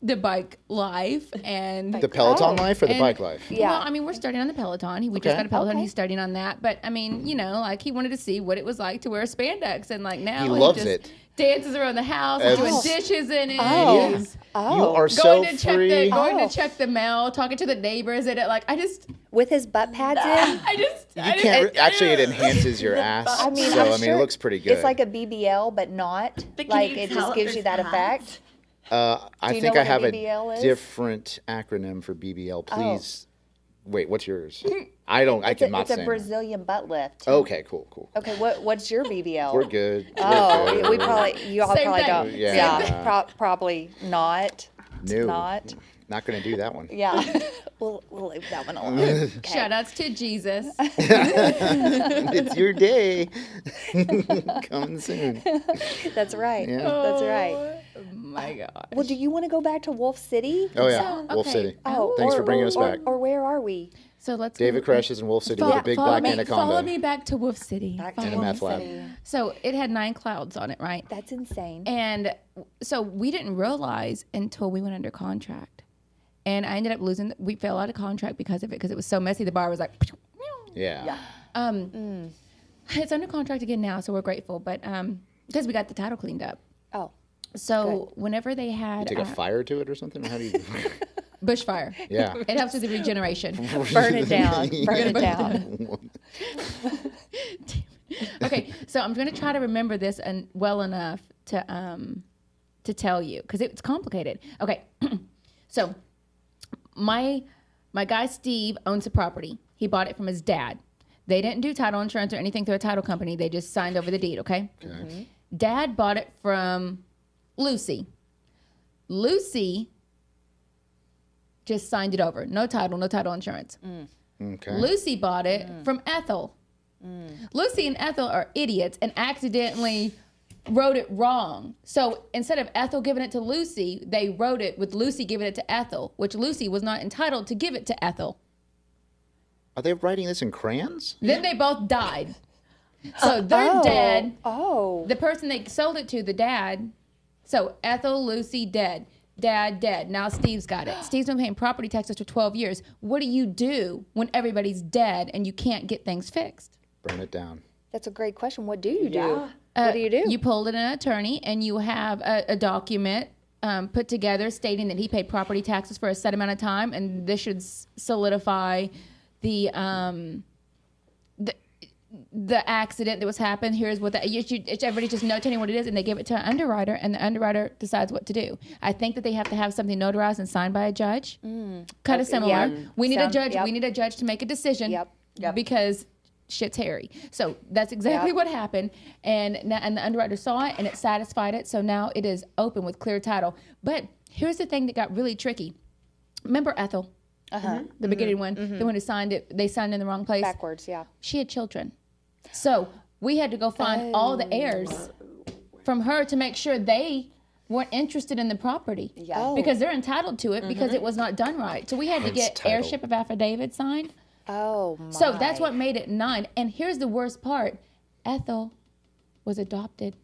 the bike life and The Peloton Oh. life or the and- bike life? Yeah. Well, I mean, we're starting on the Peloton. We just Okay. got a Peloton. Okay. He's starting on that. But I mean, like he wanted to see what it was like to wear spandex, and like now He loves just it. dances around the house, As- doing dishes in it. Oh. He's You are so going to check free. going Oh. to check the mail, talking to the neighbors, and I just With his butt pads in. You can't. Actually, it enhances your ass. I mean, so I'm I mean, sure it looks pretty good. It's like a BBL, but not. But can Like you it tell just if gives you there's that pads? effect. I you think know I what a have a BBL is? different acronym for BBL. Please. Wait, what's yours? I It's cannot a say. Brazilian butt lift. Okay, cool. Okay, what's your BBL? We're good. Oh, We're good. you all Same probably thing. don't. Yeah. Yeah, probably not. No. Not. Not going to do that one. Yeah, we'll leave that one alone. Okay. shout outs to Jesus. It's your day. Coming soon. That's right. Yeah. That's right. Oh my God. Well, do you want to go back to Wolf City? Oh yeah, So, Wolf okay. City. Oh, Thanks for bringing us back. Or where are we? So let's David go- Koresh is in Wolf City with a big follow black me, anaconda. Follow me back to Wolf City. Back Follow In a me. meth lab. City. So it had 9 clouds on it, right? That's insane. And so we didn't realize until we went under contract. And I ended up we fell out of contract because of it, because it was so messy. The bar was like, Yeah. it's under contract again now, so we're grateful. But because we got the title cleaned up. Oh, So whenever they had Take a fire to it or something? Or how do you? bushfire, Yeah. it helps with the regeneration. burn it down. Burn it burn it down. Okay, so I'm going to try to remember this well enough to tell you, because it's complicated. Okay, so my guy Steve owns a property. He bought it from his dad. They didn't do title insurance or anything through a title company. They just signed over the deed. Okay. Okay. Dad bought it from Lucy. Lucy just signed it over. No title insurance. Okay. Lucy bought it from Ethel. Lucy and Ethel are idiots and accidentally wrote it wrong. So instead of Ethel giving it to Lucy, they wrote it with Lucy giving it to Ethel, which Lucy was not entitled to give it to Ethel. Are they writing this in crayons? Then they both died. So they're dead. Oh. The person they sold it to, the dad. So Ethel, Lucy, dead. Dad, dead. Now Steve's got it. Steve's been paying property taxes for 12 years. What do you do when everybody's dead and you can't get things fixed? Burn it down. That's a great question. What do you do? Yeah. What do you do? You pulled in an attorney and you have a document put together stating that he paid property taxes for a set amount of time, and this should solidify the accident that was happened. Here's what everybody just notating what it is, and they give it to an underwriter, and the underwriter decides what to do. I think that they have to have something notarized and signed by a judge. Kind of similar. Yeah. We need a judge. Yep. We need a judge to make a decision. Yep. Because shit's hairy. So that's exactly what happened. And the underwriter saw it and it satisfied it. So now it is open with clear title. But here's the thing that got really tricky. Remember Ethel? The beginning one, the one who signed it, they signed in the wrong place. Backwards, yeah. She had children. So we had to go find all the heirs from her to make sure they weren't interested in the property. Yeah. Because they're entitled to it because it was not done right. So we had to get title. heirship of affidavit signed. Oh, my. So that's what made it 9. And here's the worst part. Ethel was adopted.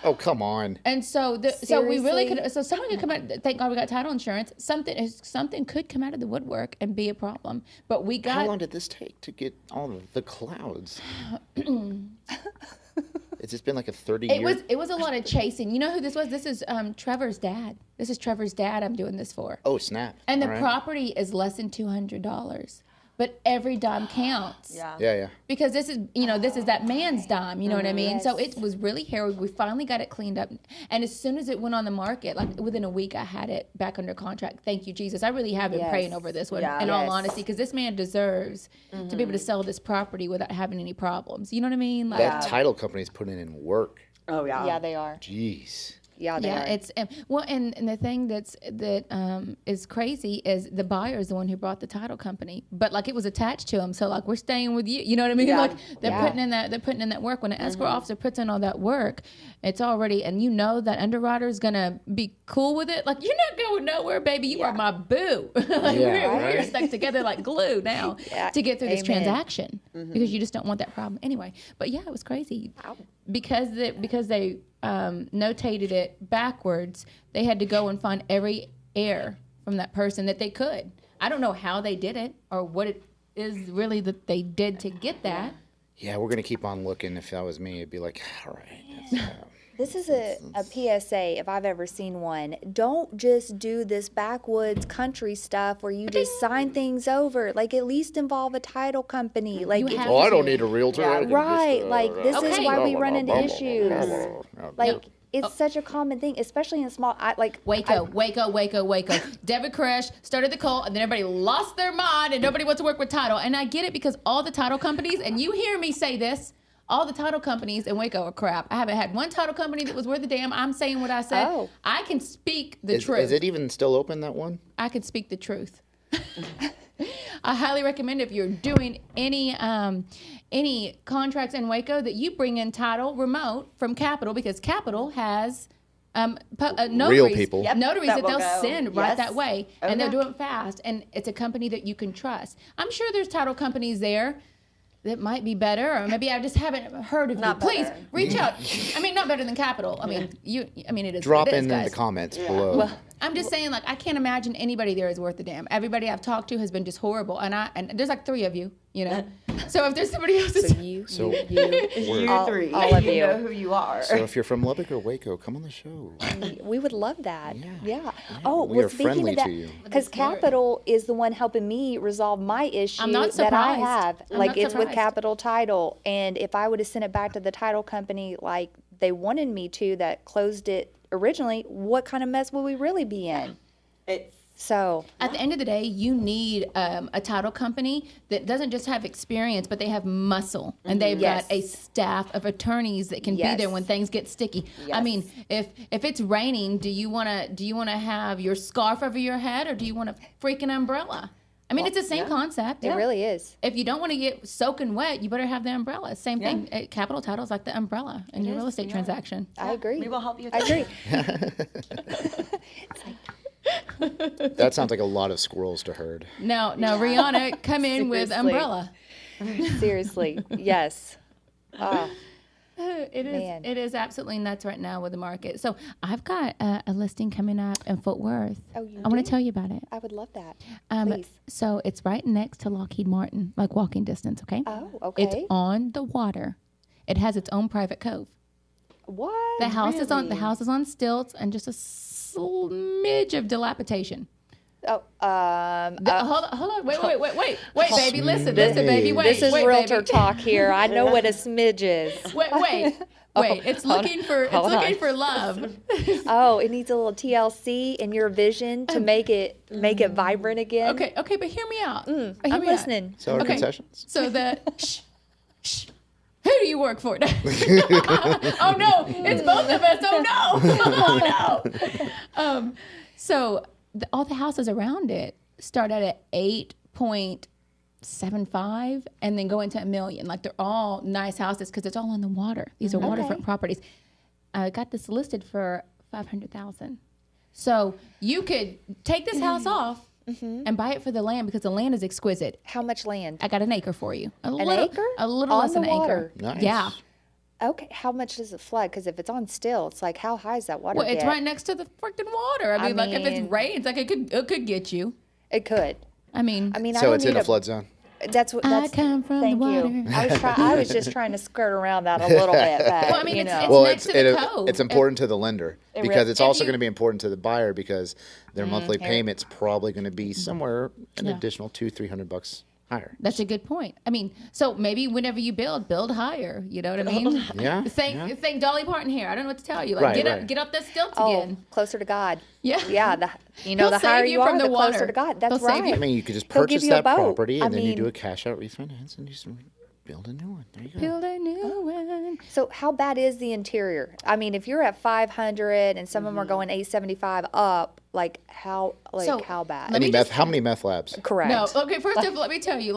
Oh, come on. And so we really Seriously? could, so someone could come out, thank God we got title insurance. Something could come out of the woodwork and be a problem. But we got. How long did this take to get all of the clouds? It's just been like a 30-year. It was a lot of chasing. You know who this was? This is Trevor's dad. This is Trevor's dad I'm doing this for. Oh, snap. And the All right. property is less than $200. But every dime counts. Yeah. Because this is that man's dime, you know what I mean? So it was really hairy. We finally got it cleaned up. And as soon as it went on the market, like within a week, I had it back under contract. Thank you, Jesus. I really have been praying over this one, in all honesty, because this man deserves to be able to sell this property without having any problems. You know what I mean? Like, That title company's putting in work. Oh, yeah. Yeah, they are. Jeez. Yeah, they are. it's and the thing that is crazy is the buyer is the one who brought the title company, but like it was attached to him, so like we're staying with you. You know what I mean? Yeah. Like they're putting in that work. When an escrow officer puts in all that work, it's already, and you know that underwriter is gonna be cool with it. Like you're not going nowhere, baby. You are my boo. Like we're stuck together like glue now to get through this transaction because you just don't want that problem anyway. But yeah, it was crazy because they notated it backwards. They had to go and find every heir from that person that they could. I don't know how they did it or what it is really that they did to get that. Yeah, we're going to keep on looking. If that was me, it'd be like, all right. This is a PSA, if I've ever seen one. Don't just do this backwoods country stuff where you just sign things over. Like, at least involve a title company. Like, You have Oh, I don't to. need a realtor. I can right. just, Like, this is Okay. why we run into issues. Like, No. it's such a common thing, especially in small, Waco. David Koresh started the cult, and then everybody lost their mind, and nobody wants to work with title. And I get it because all the title companies, and you hear me say this, all the title companies in Waco are crap. I haven't had one title company that was worth a damn. I'm saying what I said. Oh. I can speak the truth. Is it even still open, that one? I can speak the truth. I highly recommend if you're doing any contracts in Waco that you bring in title remote from Capital, because Capital has notaries, Real people. Yep, notaries that that will they'll go. send right Yes. that way, and they'll Okay. do it fast, and it's a company that you can trust. I'm sure there's title companies there that might be better, or maybe I just haven't heard of Not you. Please better. reach out. I mean, not better than Capital. I mean, it is. Drop it is, in guys. the comments below. I'm just saying, like, I can't imagine anybody there is worth a damn. Everybody I've talked to has been just horrible, and there's like 3 of you, you know. So if there's somebody else, that's So, You All- three. all of you you. know who you are. so if you're from Lubbock or Waco, come on the show. we would love that. Yeah. Yeah. Oh, We well, are speaking friendly of that, to you. because Capital is the one helping me resolve my issue not that I surprised. have. I'm Like, not it's with surprised. Capital Title, and if I would have sent it back to the title company like they wanted me to, that closed it originally, what kind of mess would we really be in? It's So, At the end of the day, you need a title company that doesn't just have experience, but they have muscle, and they've got a staff of attorneys that can be there Yes. when things get sticky. I mean, if it's raining, do you wanna have your scarf over your head, or do you want a freaking umbrella? I mean, it's the same concept. it really is. If you don't want to get soaking wet, you better have the umbrella. Same thing. Capital Title is like the umbrella in your real estate transaction. I agree. we will help you with I that. agree. That sounds like a lot of squirrels to herd. Now, Rihanna, come in with Seriously. umbrella. Seriously. Yes. Ah, It is. Man. It is absolutely nuts right now with the market. So I've got a listing coming up in Fort Worth. Oh, you I want do? to tell you about it. I would love that. Please. So it's right next to Lockheed Martin, like walking distance. Okay. Oh, okay. It's on the water. It has its own private cove. What? The house is on stilts and just a smidge of dilapidation. Oh, Hold on, wait, baby, listen, baby, wait. this is wait, realtor baby. talk here. I know what a smidge is. Wait. It's looking for love. Oh, it needs a little TLC in your vision to make it vibrant again. Okay, but hear me out. I'm listening. Seller concessions. So shh. Who do you work for? Oh no, it's both of us. Oh no. So all the houses around it start at 8.75 and then go into $1 million. Like they're all nice houses because it's all on the water. These are waterfront properties. I got this listed for $500,000. So you could take this house off and buy it for the land because the land is exquisite. How much land? I got an acre for you. Acre? A little On less than the an water? acre. Nice. Yeah. Okay, how much does it flood? Because if it's on still, it's like how high is that water? Well, it's get? right next to the freaking water. I mean, like if it rains, like it could get you. It could. I mean, I So don't it's in need a flood zone. That's what. I That's, come from thank the water. you. I was just trying to skirt around that a little bit, but Well, I mean, it's Well, next to the cove. it's important to the lender because it's And also you- going to be important to the buyer because their monthly payment's probably going to be somewhere an additional $200-300 higher. That's a good point. I mean, so maybe whenever you build higher. You know what I mean? Yeah, Thank Dolly Parton here. I don't know what to tell you. Like, Right. get up that stilts oh, again. closer to God. Yeah. Yeah. The He'll the save higher you you are, from the the water. closer to God. That's He'll save right. you. I mean, you could just He'll give purchase you a that boat. property I and then you mean- do a cash out refinance and you just build a new one. There you go. Build a new one. So how bad is the interior? I mean, if you're at 500 and some of them are going 875 up, like how bad? Let me just- How many meth labs? Correct. No, okay, first off, let me tell you,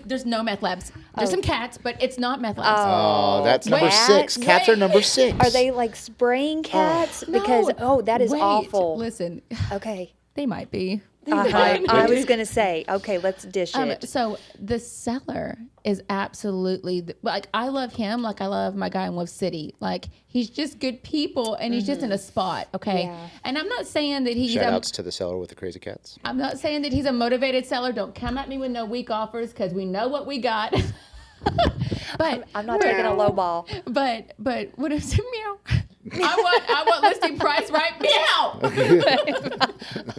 there's no meth labs. There's some cats, but it's not meth labs. Oh, that's number Cats? 6. Cats are number 6. Are they like spraying cats? Because that is wait, awful. Listen, Okay. they might be. I was gonna say, okay, let's dish it. So the seller is absolutely like, I love him like I love my guy in Wolf City. Like, he's just good people and he's just in a spot, okay? Yeah. And I'm not saying that he's Shout outs to the seller with the crazy cats. I'm not saying that he's a motivated seller. Don't come at me with no weak offers because we know what we got. But I'm not taking a low ball. But what is it, meow? I want listing price right meow.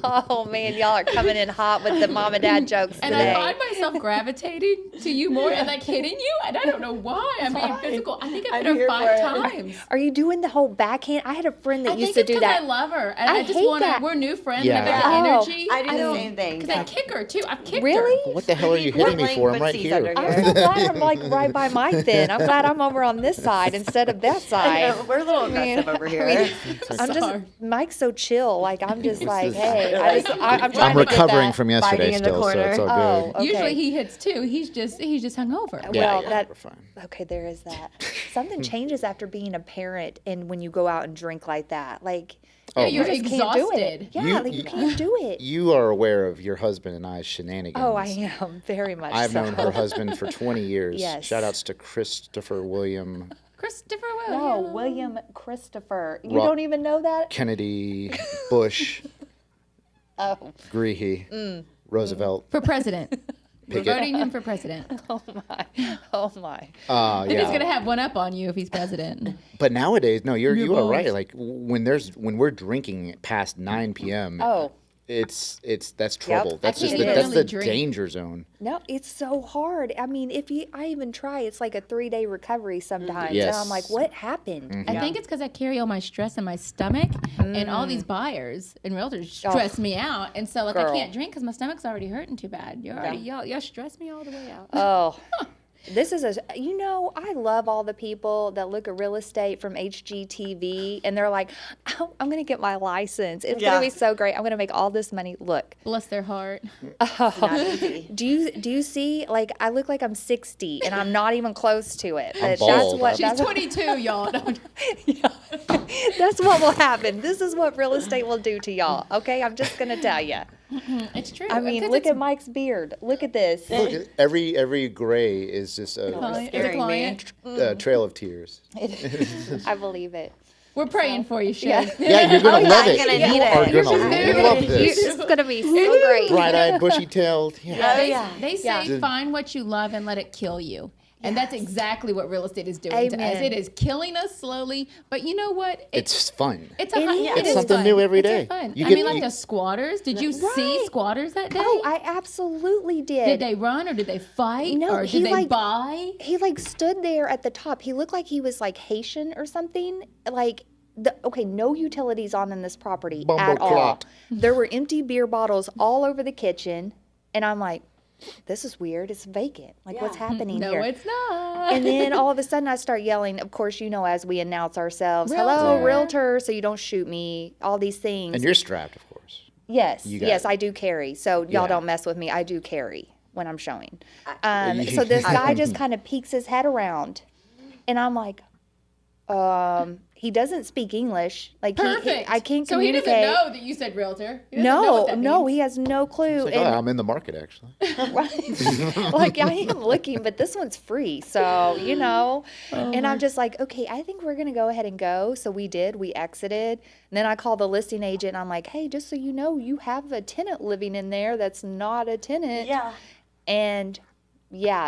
Oh man, y'all are coming in hot with the mom and dad jokes And today. I find myself gravitating to you more and like hitting you, and I don't know why. I'm being physical. I think I've hit her 5 times. Are you doing the whole backhand? I had a friend that I used think to it's do because that. I love her, and I I just hate want to. that. We're new friends. Yeah. And I got Oh, the energy. I do the same thing. Because I kick her too. I've kicked Really? her. What the hell are you hitting me for? I'm right here. I'm so glad I'm like right by Mike then. I'm glad I'm over on this side instead of that I side. know, we're a little aggressive over here. I mean, I'm Sorry. just Mike's so chill. Like I'm just like, is- hey, I'm trying I'm to get recovering that. from yesterday biting in the still, so corner. it's all Oh, good. okay. Usually he hits too. He's just hungover. Well, yeah, that we're fine. okay. There is that. Something changes after being a parent, and when you go out and drink like that, like Oh, you're you just can't do it. exhausted. Yeah, like you can't do it. You are aware of your husband and I's shenanigans. Oh, I am very much. I've so. known her husband for 20 years. Yes. Shout outs to Christopher William Christopher No, Williams. William Christopher. You Ro- don't even know that? Kennedy, Bush, Oh, Greehey, Roosevelt, For president. We're Pickett. voting him for president. oh my, oh my. Then he's Yeah. gonna have one up on you if he's president. But nowadays, no, you are boys. right. Like when we're drinking past 9 p.m. Oh. That's trouble. That's can't just even that's really the drink. danger zone. No, it's so hard. I mean, I even try, it's like a 3-day recovery sometimes. And Yes. I'm like, what happened? I think it's because I carry all my stress in my stomach, and all these buyers and realtors stress me out, and so like I Girl. can't drink because my stomach's already hurting too bad. Y'all stress me all the way out. Oh, this is I love all the people that look at real estate from HGTV and they're like, oh, I'm going to get my license. It's going to be so great. I'm going to make all this money. Look, Bless their heart. Not easy. do you see, like, I look like I'm 60 and I'm not even close to it. But bald. That's She's what, 22, y'all. Don't- that's what will happen. This is what real estate will do to y'all. Okay. I'm just going to tell you. It's true. I mean, 'cause look it's at Mike's beard. Look at this. Look, every gray is just it's a scaring client. a trail of tears. I believe it. We're praying for you, Shay. Yeah, you're gonna love I'm it. gonna You need are it. gonna love this. It's going to be so great. Bright-eyed, bushy-tailed. Yeah. Oh, yeah. They say find what you love and let it kill you. And that's exactly what real estate is doing to us. Amen. It is killing us slowly. But you know what? It's fun. It's a It's is something fun. new every It's day. fun. You I get- mean, like you- the squatters. Did you see Right. squatters that day? Oh, I absolutely did. Did they run or did they fight No, or he, did they like- buy? He like stood there at the top. He looked like he was like Haitian or something. Like no utilities on in this property at all. Bumbleclot. There were empty beer bottles all over the kitchen, and I'm like, this is weird. It's vacant. Like what's happening No, here? it's not. And then all of a sudden I start yelling, of course, as we announce ourselves, hello, Realtor. realtor, so you don't shoot me, all these things. And you're strapped, of course. Yes, You got yes, it. I do carry. So y'all Yeah. don't mess with me. I do carry when I'm showing. You- So this guy just kind of peeks his head around, and I'm like, he doesn't speak English. Like Perfect. I can't So he communicate. doesn't know that you said realtor. He doesn't know what that No, means. he has no clue. It's like, oh, I'm in the market, actually. Like I am looking, but this one's free, so and I'm just like, okay, I think we're gonna go ahead and go. So we did. We exited, and then I called the listing agent. And I'm like, hey, just so you know, you have a tenant living in there that's not a tenant. Yeah. And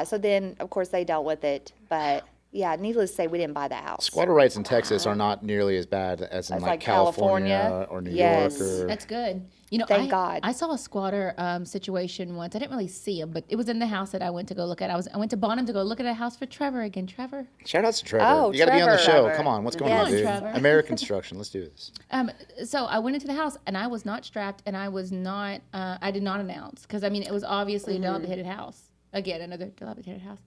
so then of course they dealt with it, but yeah, needless to say, we didn't buy the house. Squatter rights in Texas are not nearly as bad as in As like like California, California. or New Yes. York. Or, That's good. Thank God. I saw a squatter situation once. I didn't really see him, but it was in the house that I went to go look at. I went to Bonham to go look at a house for Trevor again. Trevor. Shout out to Trevor. Oh, You got to be on the Trevor. show. Trevor. Come on, what's going Yes. on, dude? Trevor. American Construction. Let's do this. So I went into the house and I was not strapped and I was not. I did not announce because it was obviously a dilapidated house. Again, another dilapidated house.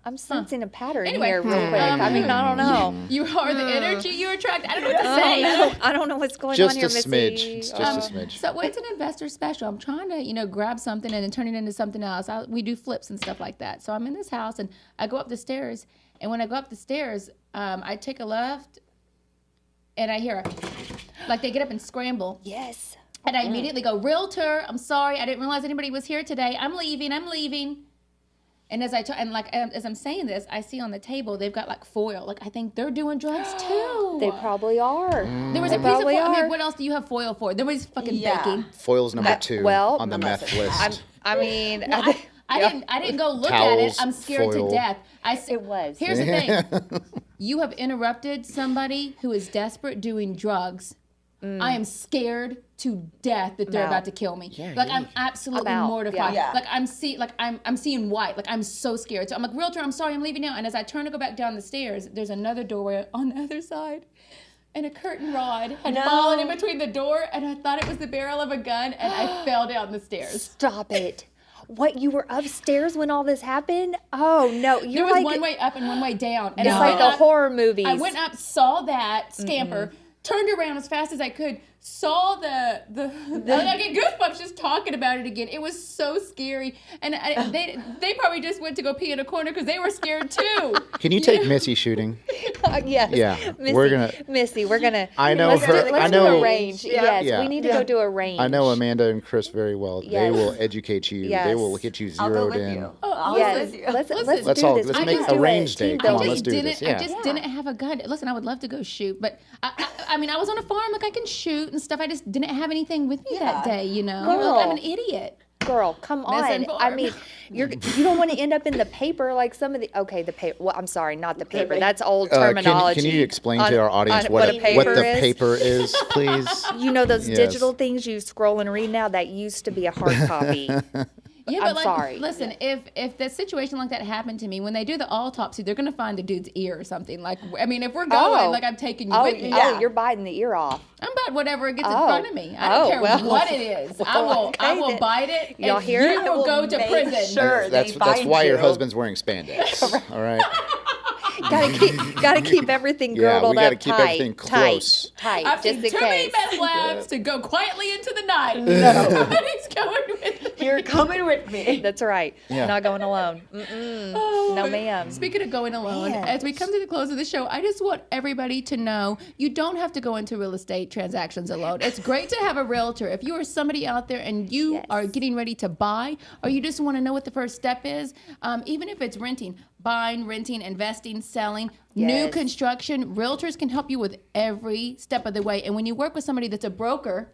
I'm sensing a pattern Anyway, here real quick. I mean, I don't know. You are the energy you attract. I don't know what to I say. don't know. I don't know what's going Just on here, a smidge. Missy. It's just a smidge. So it's an investor special. I'm trying to, grab something and then turn it into something else. We do flips and stuff like that. So I'm in this house and I go up the stairs. And when I go up the stairs, I take a left and I hear like they get up and scramble. Yes. And I immediately go, realtor, I'm sorry. I didn't realize anybody was here today. I'm leaving. And as as I'm saying this, I see on the table they've got like foil. Like I think they're doing drugs too. They probably are. There was They a piece of probably foil. I are. mean, what else do you have foil for? There was fucking Yeah. baking. Foil's number 2 well, on the meth list. I mean, I didn't go look at it. Towels, I'm scared foil. to death. It was. Here's the thing. You have interrupted somebody who is desperate doing drugs. I am scared to death that they're out. about to kill me. Yeah, like yeah. I'm absolutely I'm out. mortified. Yeah. Like I'm seeing white. Like I'm so scared. So I'm like, realtor, I'm sorry, I'm leaving now. And as I turn to go back down the stairs, there's another doorway on the other side. And a curtain rod had fallen in between the door, and I thought it was the barrel of a gun, and I fell down the stairs. Stop it. What, you were upstairs when all this happened? Oh, no. There You're was like, one way up and one way down. And it's I like went the up- horror movies. I went up, saw that scamper, turned around as fast as I could, saw I get goosebumps just talking about it again. It was so scary, and they probably just went to go pee in a corner because they were scared too. Can you take Missy shooting? Yes. Yeah, Missy, we're gonna- I know let's her- Do, let's I know- do a range. Yes, Yeah. we need to go do a range. I know Amanda and Chris very well. They Yes. will educate you. They Yes. will get you I'll go zeroed with in. you. Oh, I'll Yes. go with you. Let's Let's do all- this. let's We make can a do range it. day. Team Come on, building. let's do this. Yeah. I just didn't have a gun. Listen, I would love to go shoot, but I mean, I was on a farm, like I can shoot and stuff. I just didn't have anything with me that day, Girl. Like, I'm an idiot. Girl, come on. Misinformed. I mean, you don't want to end up in the paper like some of the. Okay, the paper. Well, I'm sorry, not the paper. That's old terminology. Can you explain on- to our audience on what a the paper is? paper is, please? You know those Yes. digital things you scroll and read now? That used to be a hard copy. Yeah, I'm but sorry. Listen, if the situation like that happened to me, when they do the autopsy, they're gonna find the dude's ear or something. Like, I mean, if we're going, like I'm taking you with me. Oh, you're biting the ear off. I'm about whatever gets in Oh. front of me. I don't Oh, care well. what it is. I Okay, will then. bite it. Y'all and hear you it? will go to Make prison. Sure, That's they find why your you. husband's wearing spandex. All right. Gotta keep everything Yeah, girdled we gotta up keep tight, everything close. tight, I've just seen in too many case. meth labs to go quietly into the night. Somebody's going with me. You're coming with me. That's right. Yeah. Not going alone. Oh, No, but ma'am. Speaking of going alone, Man. as we come to the close of the show, I just want everybody to know you don't have to go into real estate transactions alone. It's great to have a realtor. If you are somebody out there and you Yes. are getting ready to buy, or you just want to know what the first step is, even if it's renting, buying, renting, investing, selling, new Yes. construction, realtors can help you with every step of the way. And when you work with somebody that's a broker,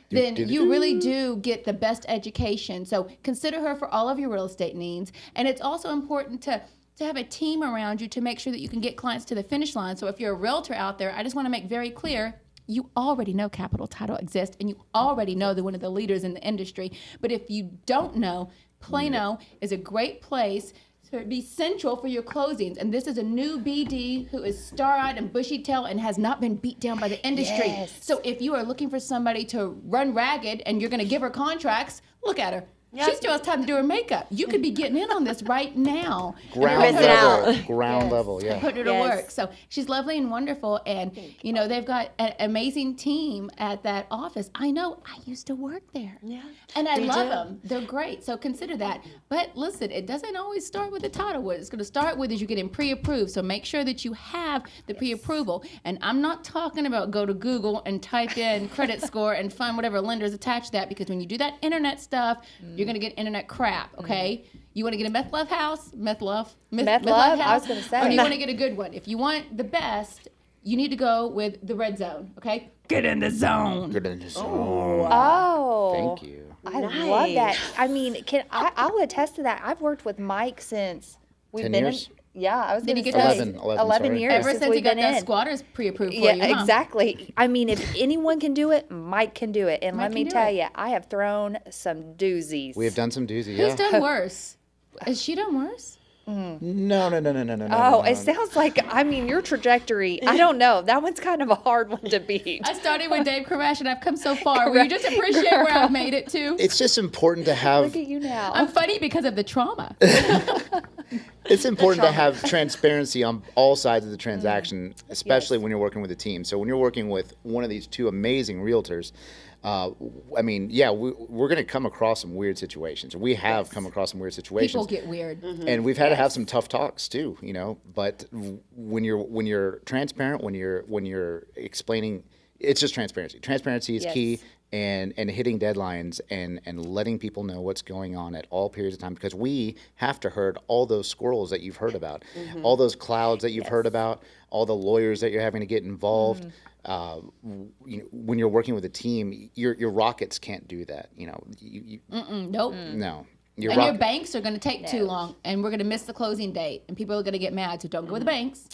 then you really do get the best education. So consider her for all of your real estate needs. And it's also important to to have a team around you to make sure that you can get clients to the finish line. So if you're a realtor out there, I just want to make very clear, you already know Capital Title exists, and you already know they're one of the leaders in the industry. But if you don't know, Plano is a great place to be central for your closings. And this is a new BD who is star-eyed and bushy-tailed and has not been beat down by the industry. Yes. So if you are looking for somebody to run ragged and you're going to give her contracts, look at her. Yep. She still has time to do her makeup. You could be getting in on this right now. Ground missing level. out. Ground level, yeah. Put her to Yes. work. So she's lovely and wonderful, and you know they've got an amazing team at that office. I know. I used to work there. Yeah. And I They love do. them. They're great. So consider that. But listen, it doesn't always start with the title. What it's going to start with is you getting pre-approved. So make sure that you have the pre-approval. And I'm not talking about go to Google and type in credit score and find whatever lenders attach that, because when you do that internet stuff, you're going to get internet crap, okay? You want to get a meth love house? Meth love? Meth love? I was gonna Or say. do you want to get a good one? If you want the best, you need to go with the red zone, okay? Get in the zone. Good in the zone. Oh. Thank you. I love that. Nice. I mean, I'll attest to that. I've worked with Mike since we've 10 been years? in. Yeah, I was Did going he to get say 11, 11, 11 sorry. years Ever since since he we've got been that in. squatters pre-approved for Yeah, you, huh? exactly. I mean, if anyone can do it, Mike can do it. And Mike let can me do tell it. you, I have thrown some doozies. We have done some doozy, Who's yeah. done worse? Has she done worse? No. Oh, it sounds like, I mean, your trajectory, I don't know. That one's kind of a hard one to beat. I started with Dave Kravash and I've come so far. Will you just appreciate where I've made it to? It's just important to have Look at you now. I'm funny because of the trauma. it's important to have transparency on all sides of the transaction, especially when you're working with a team. So when you're working with one of these two amazing realtors, I mean, yeah, we're going to come across some weird situations. We have come across some weird situations. People get weird. And we've had to have some tough talks too, you know. But when you're transparent, when you're explaining, it's just transparency. Transparency is key, and hitting deadlines and letting people know what's going on at all periods of time, because we have to herd all those squirrels that you've heard about, all those clouds that you've heard about, all the lawyers that you're having to get involved. When you're working with a team, your rockets can't do that. You know, Nope. no. And your banks are going to take too long, and we're going to miss the closing date, and people are going to get mad. So don't go with the banks.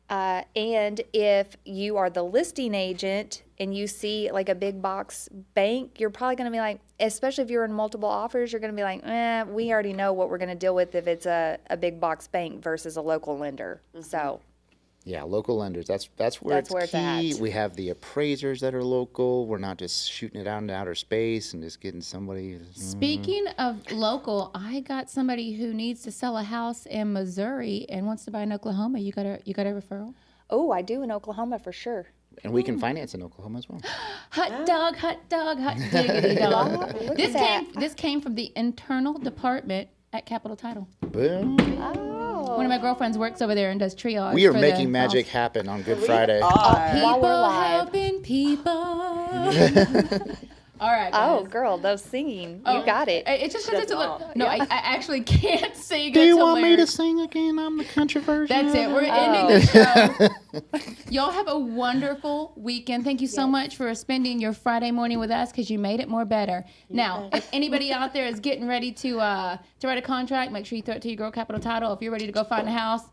And if you are the listing agent and you see like a big box bank, you're probably going to be like, especially if you're in multiple offers, you're going to be like, we already know what we're going to deal with if it's a big box bank versus a local lender. So. Yeah, local lenders. That's where That's it's where it's key. at. We have the appraisers that are local. We're not just shooting it out into outer space and just getting somebody. Speaking of local, I got somebody who needs to sell a house in Missouri and wants to buy in Oklahoma. You got a referral? Oh, I do in Oklahoma for sure. And we can finance in Oklahoma as well. Hot dog, hot diggity dog. Look This at came this came from the internal department at Capital Title. Boom. One of my girlfriends works over there and does triage. We are for making the magic house. happen on Good Friday. While we're People live. helping people. All right, Oh, guys. girl, those singing. Oh, You got it. It's just because it's a little. No, I actually can't sing. Do you It's want me to hilarious. sing again? I'm the country version. That's it. We're ending the show. Y'all have a wonderful weekend. Thank you so much for spending your Friday morning with us, because you made it more better. Now, if anybody out there is getting ready to write a contract, make sure you throw it to your girl Capital Title. If you're ready to go find a house,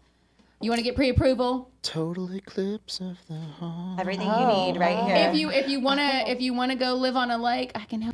you want to get pre-approval. Total eclipse of the heart. Everything you need right here. If you wanna go live on a lake, I can help you.